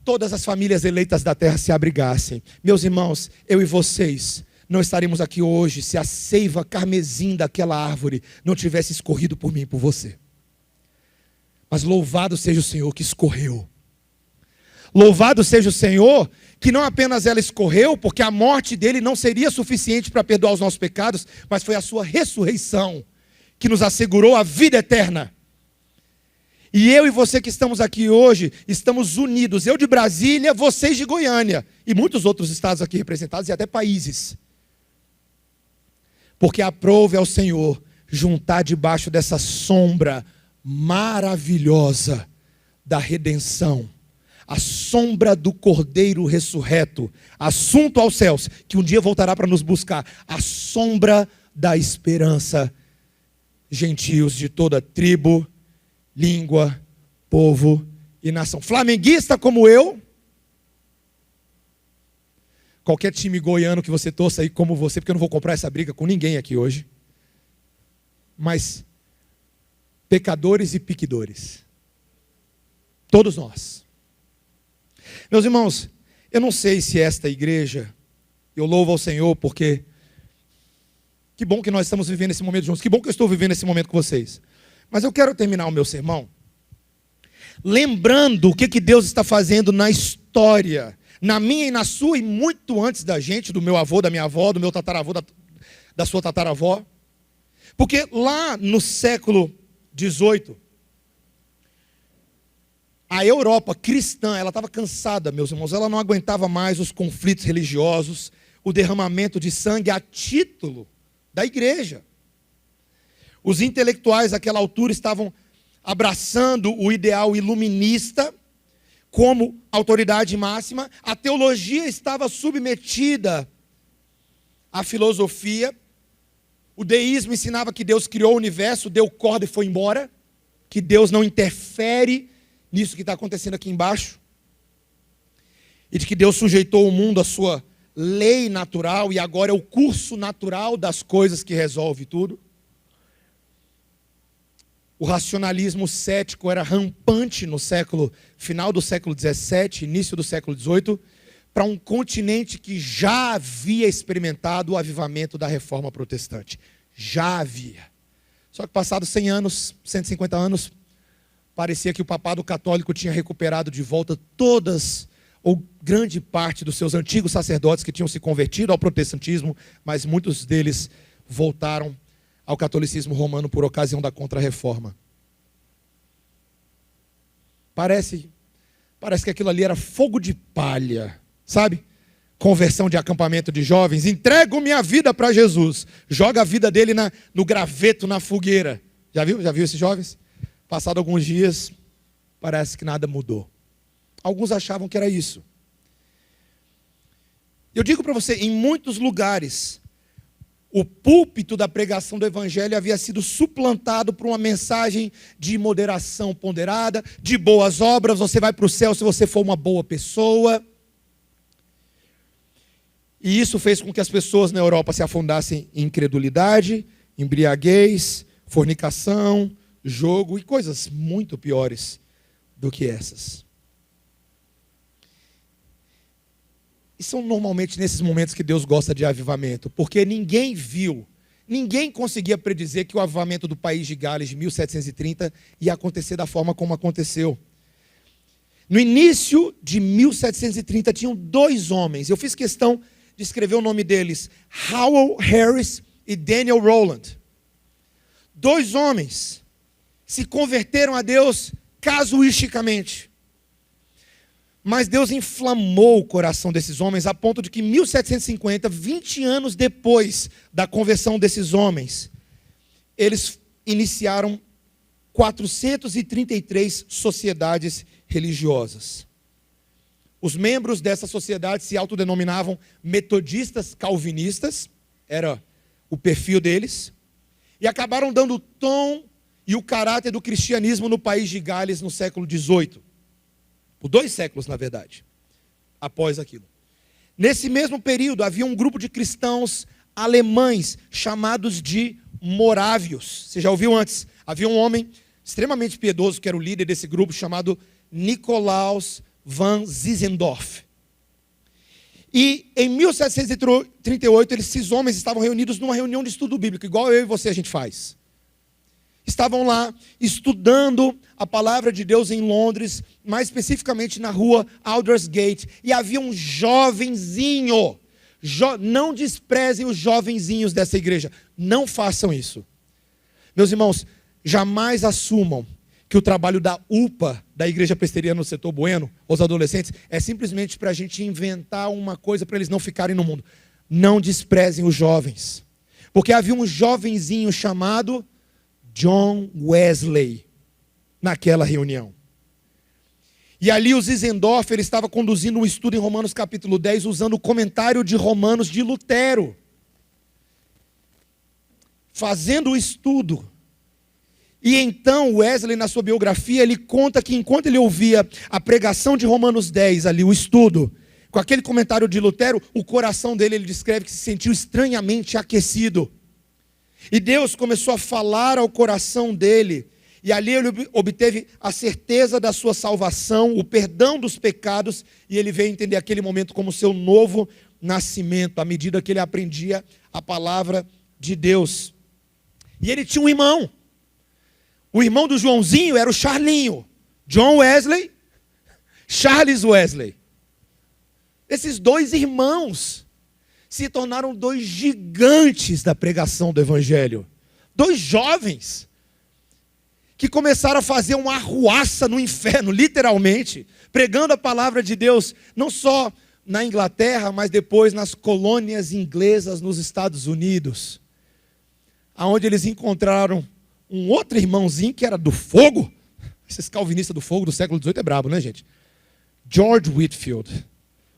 todas as famílias eleitas da terra se abrigassem. Meus irmãos, eu e vocês não estaremos aqui hoje se a seiva carmesim daquela árvore não tivesse escorrido por mim e por você. Mas louvado seja o Senhor que escorreu. Louvado seja o Senhor que não apenas ela escorreu, porque a morte dele não seria suficiente para perdoar os nossos pecados, mas foi a sua ressurreição que nos assegurou a vida eterna. E eu e você que estamos aqui hoje, estamos unidos, eu de Brasília, vocês de Goiânia, e muitos outros estados aqui representados, e até países. Porque aprove ao Senhor juntar debaixo dessa sombra maravilhosa da redenção, a sombra do Cordeiro ressurreto, assunto aos céus, que um dia voltará para nos buscar, a sombra da esperança, gentios de toda tribo, língua, povo e nação. Flamenguista como eu, qualquer time goiano que você torça aí como você, porque eu não vou comprar essa briga com ninguém aqui hoje, mas pecadores e piquidores, todos nós. Meus irmãos, eu não sei se esta igreja, eu louvo ao Senhor porque que bom que nós estamos vivendo esse momento juntos, que bom que eu estou vivendo esse momento com vocês. Mas eu quero terminar o meu sermão lembrando o que Deus está fazendo na história, na minha e na sua, e muito antes da gente, do meu avô, da minha avó, do meu tataravô, da sua tataravó. Porque lá no século XVIII, a Europa cristã, ela estava cansada, meus irmãos, ela não aguentava mais os conflitos religiosos, o derramamento de sangue a título da igreja. Os intelectuais daquela altura estavam abraçando o ideal iluminista como autoridade máxima. A teologia estava submetida à filosofia. O deísmo ensinava que Deus criou o universo, deu corda e foi embora, que Deus não interfere nisso que está acontecendo aqui embaixo, e de que Deus sujeitou o mundo à sua lei natural, e agora é o curso natural das coisas que resolve tudo. O racionalismo cético era rampante no final do século XVII, início do século XVIII, para um continente que já havia experimentado o avivamento da reforma protestante. Já havia. Só que passados 100 anos, 150 anos, parecia que o papado católico tinha recuperado de volta todas, ou grande parte dos seus antigos sacerdotes que tinham se convertido ao protestantismo, mas muitos deles voltaram ao catolicismo romano por ocasião da Contra-Reforma. Parece que aquilo ali era fogo de palha, sabe? Conversão de acampamento de jovens. Entrego minha vida para Jesus. Joga a vida dele no graveto, na fogueira. Já viu? Já viu esses jovens? Passado alguns dias, parece que nada mudou. Alguns achavam que era isso. Eu digo para você, em muitos lugares, o púlpito da pregação do evangelho havia sido suplantado por uma mensagem de moderação ponderada, de boas obras. Você vai para o céu se você for uma boa pessoa. E isso fez com que as pessoas na Europa se afundassem em incredulidade, embriaguez, fornicação, jogo e coisas muito piores do que essas. E são normalmente nesses momentos que Deus gosta de avivamento, porque ninguém conseguia predizer que o avivamento do país de Gales de 1730 ia acontecer da forma como aconteceu. No início de 1730 tinham 2 homens, eu fiz questão de escrever o nome deles, Howell Harris e Daniel Rowland. 2 homens se converteram a Deus casuisticamente. Mas Deus inflamou o coração desses homens a ponto de que em 1750, 20 anos depois da conversão desses homens, eles iniciaram 433 sociedades religiosas. Os membros dessa sociedade se autodenominavam metodistas calvinistas, era o perfil deles, e acabaram dando o tom e o caráter do cristianismo no país de Gales no século XVIII. Por 2 séculos, na verdade, após aquilo. Nesse mesmo período, havia um grupo de cristãos alemães chamados de morávios. Você já ouviu antes? Havia um homem extremamente piedoso, que era o líder desse grupo, chamado Nikolaus van Zinzendorf. E em 1738, esses homens estavam reunidos numa reunião de estudo bíblico, igual eu e você a gente faz. Estavam lá estudando a palavra de Deus em Londres, mais especificamente na rua Aldersgate, e havia um jovenzinho. Não desprezem os jovenzinhos dessa igreja, não façam isso. Meus irmãos, jamais assumam que o trabalho da UPA, da Igreja Presbiteriana no Setor Bueno, os adolescentes, é simplesmente para a gente inventar uma coisa para eles não ficarem no mundo. Não desprezem os jovens, porque havia um jovenzinho chamado John Wesley naquela reunião. E ali o Zinzendorf, ele estava conduzindo um estudo em Romanos capítulo 10, usando o comentário de Romanos de Lutero. Fazendo o estudo. E então Wesley, na sua biografia, ele conta que enquanto ele ouvia a pregação de Romanos 10, ali o estudo, com aquele comentário de Lutero, o coração dele, ele descreve que se sentiu estranhamente aquecido. E Deus começou a falar ao coração dele, e ali ele obteve a certeza da sua salvação, o perdão dos pecados, e ele veio entender aquele momento como seu novo nascimento, à medida que ele aprendia a palavra de Deus. E ele tinha um irmão. O irmão do Joãozinho era o Charlinho. John Wesley, Charles Wesley. Esses 2 irmãos se tornaram 2 gigantes da pregação do evangelho. 2 jovens que começaram a fazer uma arruaça no inferno, literalmente, pregando a palavra de Deus, não só na Inglaterra, mas depois nas colônias inglesas nos Estados Unidos, aonde eles encontraram um outro irmãozinho que era do fogo. Esses calvinistas do fogo do século XVIII é brabo, né, gente? George Whitefield,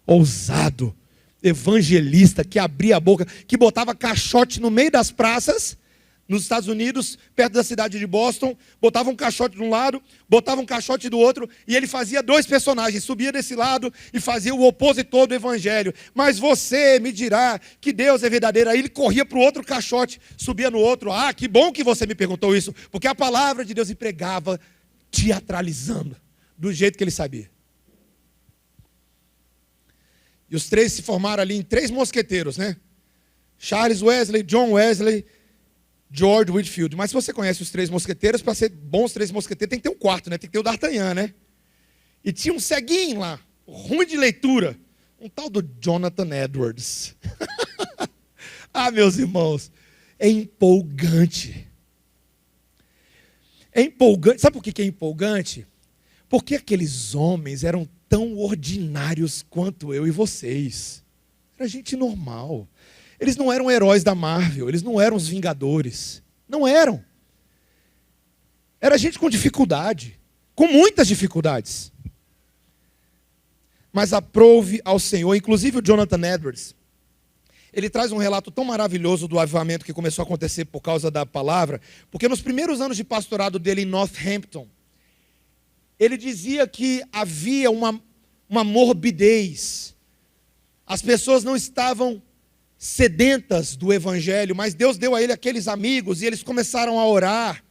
ousado, evangelista, que abria a boca, que botava caixote no meio das praças, nos Estados Unidos, perto da cidade de Boston, botava um caixote de um lado, botava um caixote do outro, e ele fazia dois personagens, subia desse lado e fazia o opositor do evangelho. Mas você me dirá que Deus é verdadeiro. Aí ele corria para o outro caixote, subia no outro. Ah, que bom que você me perguntou isso, porque a palavra de Deus empregava teatralizando, do jeito que ele sabia. E os três se formaram ali em 3 mosqueteiros, né? Charles Wesley, John Wesley, George Whitefield. Mas se você conhece os 3 mosqueteiros, para ser bons 3 mosqueteiros, tem que ter um quarto, né? Tem que ter o D'Artagnan, né? E tinha um ceguinho lá, ruim de leitura, um tal do Jonathan Edwards. Ah, meus irmãos, é empolgante. É empolgante. Sabe por que é empolgante? Porque aqueles homens eram tão ordinários quanto eu e vocês. Era gente normal. Eles não eram heróis da Marvel, eles não eram os Vingadores. Não eram. Era gente com dificuldade, com muitas dificuldades. Mas aprove ao Senhor, inclusive o Jonathan Edwards, ele traz um relato tão maravilhoso do avivamento que começou a acontecer por causa da palavra, porque nos primeiros anos de pastorado dele em Northampton, ele dizia que havia uma morbidez. As pessoas não estavam sedentas do evangelho, mas Deus deu a ele aqueles amigos e eles começaram a orar.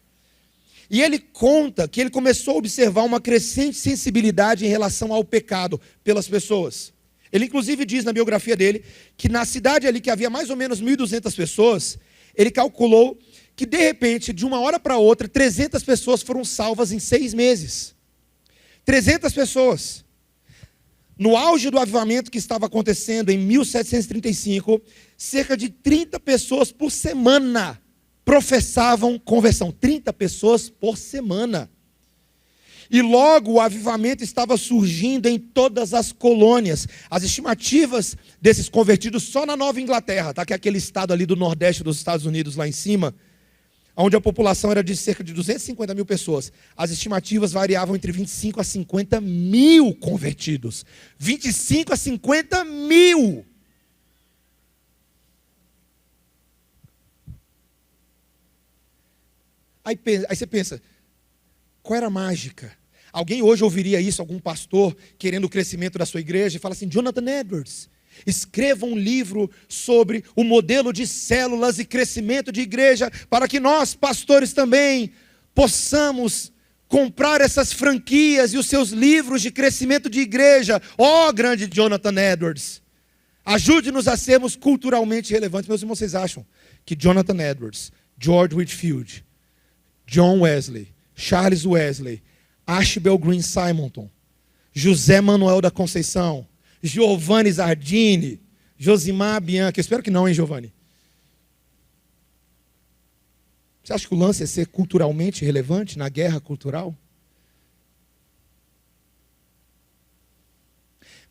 E ele conta que ele começou a observar uma crescente sensibilidade em relação ao pecado pelas pessoas. Ele inclusive diz na biografia dele que na cidade ali que havia mais ou menos 1.200 pessoas, ele calculou que de repente, de uma hora para outra, 300 pessoas foram salvas em 6 meses. 300 pessoas. No auge do avivamento que estava acontecendo em 1735, cerca de 30 pessoas por semana professavam conversão. 30 pessoas por semana. E logo o avivamento estava surgindo em todas as colônias. As estimativas desses convertidos só na Nova Inglaterra, tá? Que é aquele estado ali do nordeste dos Estados Unidos, lá em cima, onde a população era de cerca de 250 mil pessoas. As estimativas variavam entre 25 a 50 mil convertidos. 25 a 50 mil. Aí você pensa, qual era a mágica? Alguém hoje ouviria isso, algum pastor querendo o crescimento da sua igreja, e fala assim: Jonathan Edwards, escreva um livro sobre o modelo de células e crescimento de igreja, para que nós, pastores, também possamos comprar essas franquias e os seus livros de crescimento de igreja. Ó, grande Jonathan Edwards, ajude-nos a sermos culturalmente relevantes. Meus irmãos, vocês acham que Jonathan Edwards, George Whitefield, John Wesley, Charles Wesley, Ashbel Green Simonton, José Manuel da Conceição, Giovanni Zardini, Josimar Bianchi, eu espero que não, hein, Giovanni? Você acha que o lance é ser culturalmente relevante na guerra cultural?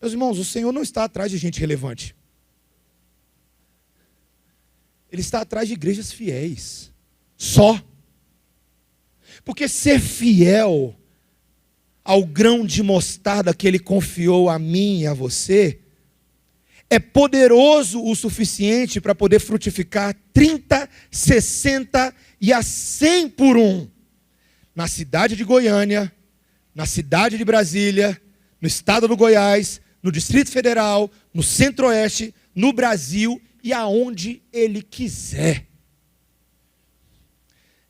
Meus irmãos, o Senhor não está atrás de gente relevante. Ele está atrás de igrejas fiéis. Só. Porque ser fiel ao grão de mostarda que Ele confiou a mim e a você, é poderoso o suficiente para poder frutificar 30, 60 e a 100 por um. Na cidade de Goiânia, na cidade de Brasília, no estado do Goiás, no Distrito Federal, no Centro-Oeste, no Brasil e aonde Ele quiser.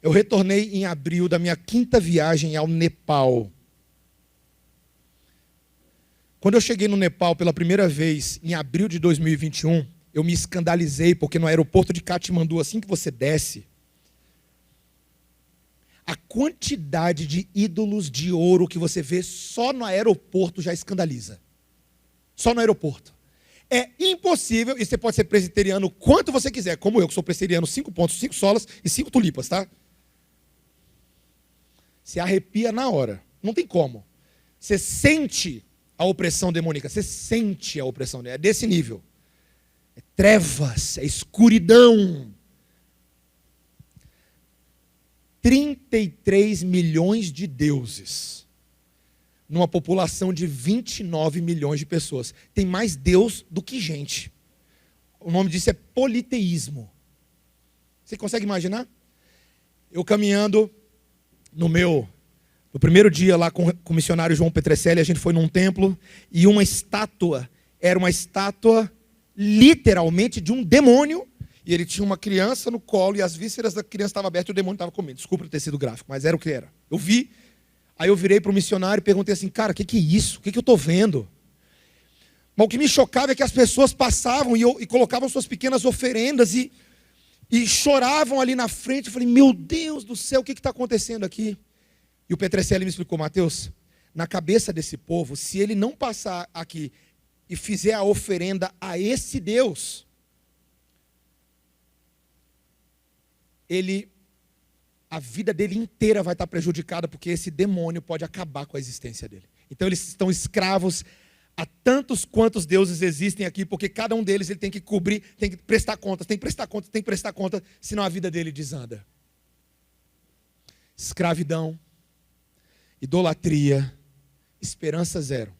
Eu retornei em abril da minha 5ª viagem ao Nepal. Quando eu cheguei no Nepal pela primeira vez, em abril de 2021, eu me escandalizei, porque no aeroporto de Katmandu, assim que você desce, a quantidade de ídolos de ouro que você vê só no aeroporto já escandaliza. Só no aeroporto. É impossível, e você pode ser presbiteriano quanto você quiser, como eu, que sou presbiteriano, 5 pontos, 5 solas e 5 tulipas, tá? Você arrepia na hora. Não tem como. Você sente a opressão demoníaca. Você sente a opressão demoníaca. É desse nível. É trevas, é escuridão. 33 milhões de deuses numa população de 29 milhões de pessoas. Tem mais Deus do que gente. O nome disso é politeísmo. Você consegue imaginar? Eu caminhando no primeiro dia lá com o missionário João Petrecelli, a gente foi num templo e uma estátua, era uma estátua literalmente de um demônio, e ele tinha uma criança no colo e as vísceras da criança estavam abertas e o demônio estava comendo. Desculpa ter sido gráfico, mas era o que era. Eu vi, aí eu virei para o missionário e perguntei assim, cara, o que é isso? O que eu estou vendo? Mas o que me chocava é que as pessoas passavam e colocavam suas pequenas oferendas e choravam ali na frente. Eu falei, meu Deus do céu, o que está acontecendo aqui? E o Petrecelli me explicou, Mateus, na cabeça desse povo, se ele não passar aqui e fizer a oferenda a esse Deus, a vida dele inteira vai estar prejudicada, porque esse demônio pode acabar com a existência dele. Então eles estão escravos a tantos quantos deuses existem aqui, porque cada um deles ele tem que cobrir, tem que prestar contas, tem que prestar contas, tem que prestar contas, senão a vida dele desanda. Escravidão, idolatria, esperança zero.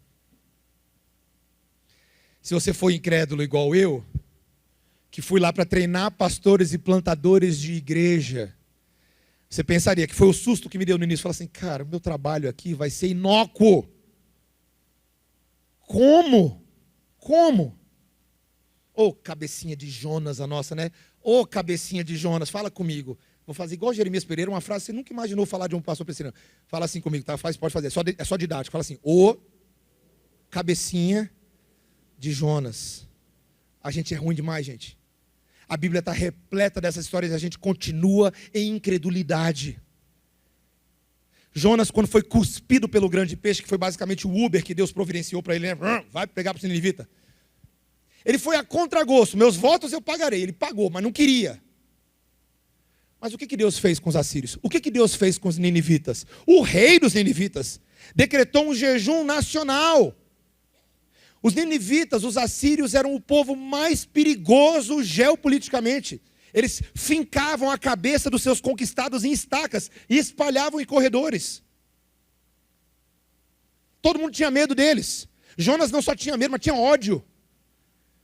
Se você for incrédulo igual eu, que fui lá para treinar pastores e plantadores de igreja, você pensaria que foi o susto que me deu no início. Falar assim, cara, o meu trabalho aqui vai ser inócuo. Como? Ô, cabecinha de Jonas a nossa, né? Ô, cabecinha de Jonas, fala comigo. Vou fazer igual Jeremias Pereira, uma frase que você nunca imaginou falar de um pastor presbiteriano. Fala assim comigo, tá? Pode fazer, é só didático. Fala assim, ô, cabecinha de Jonas. A gente é ruim demais, gente. A Bíblia está repleta dessas histórias e a gente continua em incredulidade. Jonas, quando foi cuspido pelo grande peixe, que foi basicamente o Uber que Deus providenciou para ele, né? Vai pegar para o Ninivita. Ele foi a contragosto, meus votos eu pagarei. Ele pagou, mas não queria. Mas o que Deus fez com os assírios? O que Deus fez com os ninivitas? O rei dos ninivitas decretou um jejum nacional. Os ninivitas, os assírios, eram o povo mais perigoso geopoliticamente. Eles fincavam a cabeça dos seus conquistados em estacas e espalhavam em corredores. Todo mundo tinha medo deles. Jonas não só tinha medo, mas tinha ódio.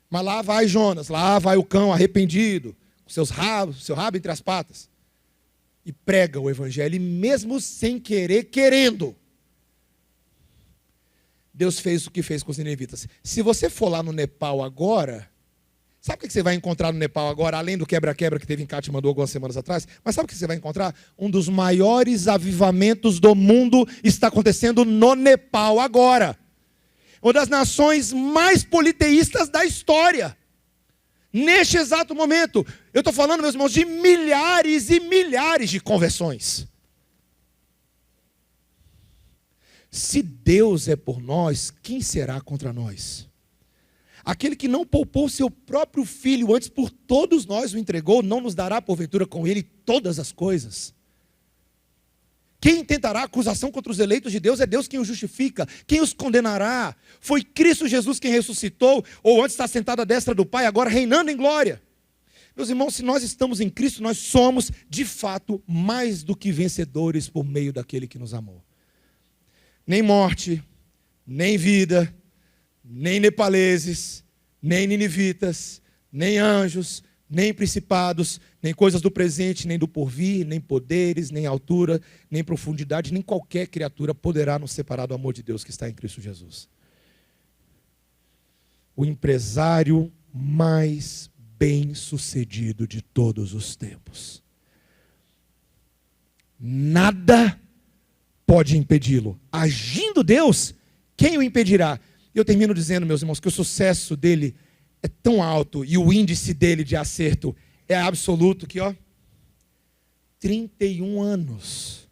Mas lá vai Jonas, lá vai o cão arrependido, com seu rabo entre as patas. E prega o evangelho, e mesmo sem querer, querendo. Deus fez o que fez com os ninivitas. Se você for lá no Nepal agora, sabe o que você vai encontrar no Nepal agora, além do quebra-quebra que teve em Katmandu algumas semanas atrás? Mas sabe o que você vai encontrar? Um dos maiores avivamentos do mundo está acontecendo no Nepal agora. Uma das nações mais politeístas da história. Neste exato momento, eu estou falando, meus irmãos, de milhares e milhares de conversões. Se Deus é por nós, quem será contra nós? Aquele que não poupou seu próprio filho, antes por todos nós o entregou, não nos dará porventura com ele todas as coisas? Quem tentará acusação contra os eleitos de Deus? É Deus quem os justifica. Quem os condenará? Foi Cristo Jesus quem ressuscitou, ou antes está sentado à destra do Pai, agora reinando em glória. Meus irmãos, se nós estamos em Cristo, nós somos, de fato, mais do que vencedores por meio daquele que nos amou. Nem morte, nem vida, nem nepaleses, nem ninivitas, nem anjos, nem principados, nem coisas do presente, nem do porvir, nem poderes, nem altura, nem profundidade, nem qualquer criatura poderá nos separar do amor de Deus que está em Cristo Jesus. O empresário mais bem-sucedido de todos os tempos. Nada pode impedi-lo. Agindo Deus, quem o impedirá? Eu termino dizendo, meus irmãos, que o sucesso dele é tão alto e o índice dele de acerto é absoluto que, 31 anos.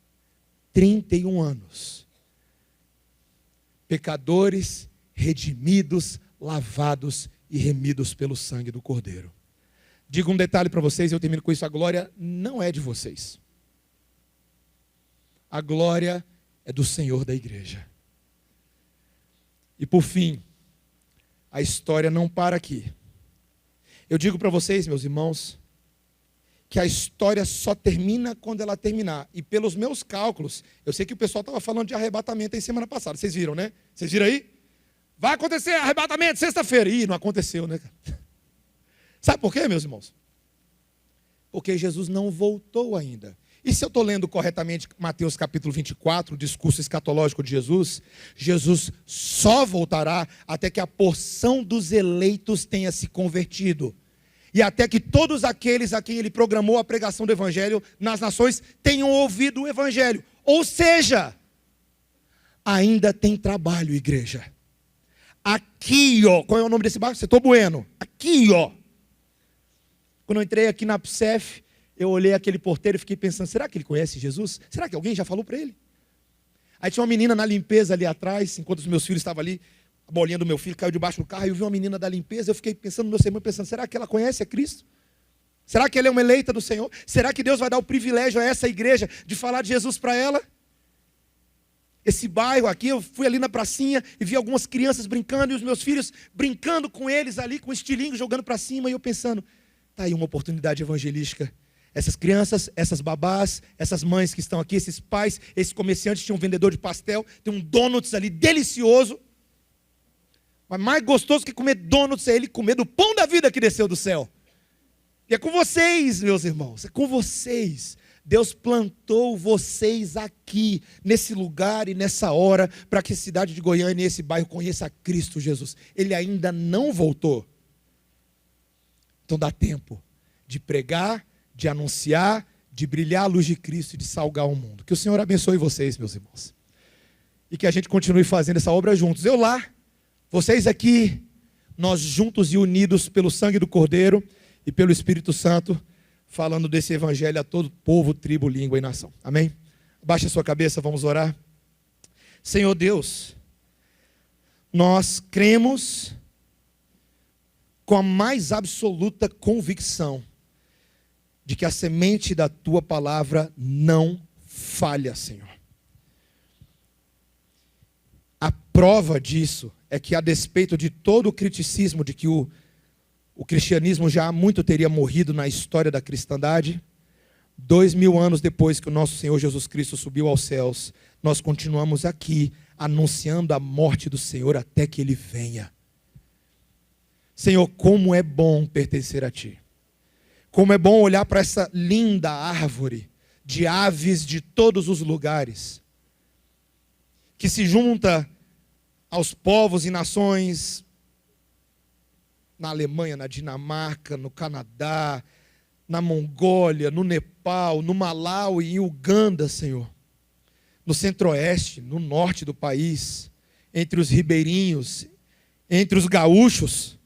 31 anos. Pecadores redimidos, lavados e remidos pelo sangue do Cordeiro. Digo um detalhe para vocês, eu termino com isso, a glória não é de vocês. A glória é do Senhor da igreja. E por fim, a história não para aqui. Eu digo para vocês, meus irmãos, que a história só termina quando ela terminar. E pelos meus cálculos, eu sei que o pessoal estava falando de arrebatamento aí semana passada. Vocês viram, né? Vocês viram aí? Vai acontecer arrebatamento sexta-feira. Ih, não aconteceu, né? Sabe por quê, meus irmãos? Porque Jesus não voltou ainda. E se eu estou lendo corretamente Mateus capítulo 24, o discurso escatológico de Jesus, Jesus só voltará até que a porção dos eleitos tenha se convertido. E até que todos aqueles a quem ele programou a pregação do evangelho nas nações tenham ouvido o evangelho. Ou seja, ainda tem trabalho, igreja. Aqui, ó, qual é o nome desse bairro? Setor Bueno. Aqui, ó. Quando eu entrei aqui na PSEF, eu olhei aquele porteiro e fiquei pensando, será que ele conhece Jesus? Será que alguém já falou para ele? Aí tinha uma menina na limpeza ali atrás, enquanto os meus filhos estavam ali, a bolinha do meu filho caiu debaixo do carro, e eu vi uma menina da limpeza, eu fiquei pensando no meu sermão, pensando, será que ela conhece a Cristo? Será que ela é uma eleita do Senhor? Será que Deus vai dar o privilégio a essa igreja de falar de Jesus para ela? Esse bairro aqui, eu fui ali na pracinha e vi algumas crianças brincando, e os meus filhos brincando com eles ali, com estilingue, jogando para cima, e eu pensando, está aí uma oportunidade evangelística. Essas crianças, essas babás, essas mães que estão aqui, esses pais, esses comerciantes, tinha um vendedor de pastel, tem um donuts ali delicioso, mas mais gostoso que comer donuts é ele comer do pão da vida que desceu do céu. E é com vocês, meus irmãos, é com vocês. Deus plantou vocês aqui, nesse lugar e nessa hora, para que a cidade de Goiânia e esse bairro conheça a Cristo Jesus. Ele ainda não voltou. Então dá tempo de pregar, de anunciar, de brilhar a luz de Cristo e de salgar o mundo. Que o Senhor abençoe vocês, meus irmãos. E que a gente continue fazendo essa obra juntos. Eu lá, vocês aqui, nós juntos e unidos pelo sangue do Cordeiro e pelo Espírito Santo, falando desse evangelho a todo povo, tribo, língua e nação. Amém? Baixe a sua cabeça, vamos orar. Senhor Deus, nós cremos com a mais absoluta convicção de que a semente da Tua palavra não falha, Senhor. A prova disso é que, a despeito de todo o criticismo de que o cristianismo já há muito teria morrido na história da cristandade, 2000 anos depois que o nosso Senhor Jesus Cristo subiu aos céus, nós continuamos aqui anunciando a morte do Senhor até que Ele venha. Senhor, como é bom pertencer a Ti. Como é bom olhar para essa linda árvore de aves de todos os lugares, que se junta aos povos e nações, na Alemanha, na Dinamarca, no Canadá, na Mongólia, no Nepal, no Malaui, em Uganda, Senhor. No centro-oeste, no norte do país, entre os ribeirinhos, entre os gaúchos,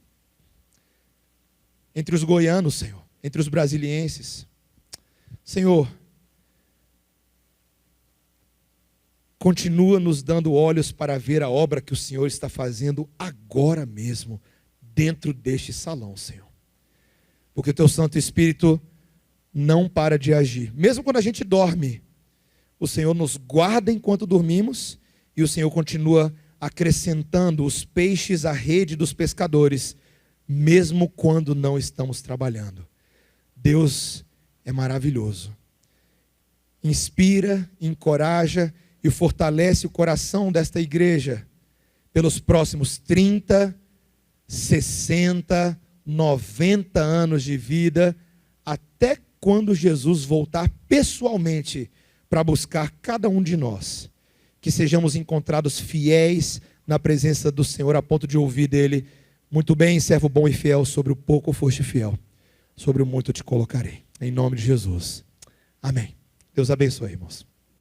entre os goianos, Senhor, entre os brasilienses. Senhor, continua nos dando olhos para ver a obra que o Senhor está fazendo agora mesmo, dentro deste salão, Senhor. Porque o Teu Santo Espírito não para de agir. Mesmo quando a gente dorme, o Senhor nos guarda enquanto dormimos, e o Senhor continua acrescentando os peixes à rede dos pescadores, mesmo quando não estamos trabalhando. Deus é maravilhoso. Inspira, encoraja e fortalece o coração desta igreja pelos próximos 30, 60, 90 anos de vida, até quando Jesus voltar pessoalmente para buscar cada um de nós. Que sejamos encontrados fiéis na presença do Senhor, a ponto de ouvir dele: muito bem, servo bom e fiel, sobre o pouco foste fiel, sobre o muito te colocarei. Em nome de Jesus. Amém. Deus abençoe, irmãos.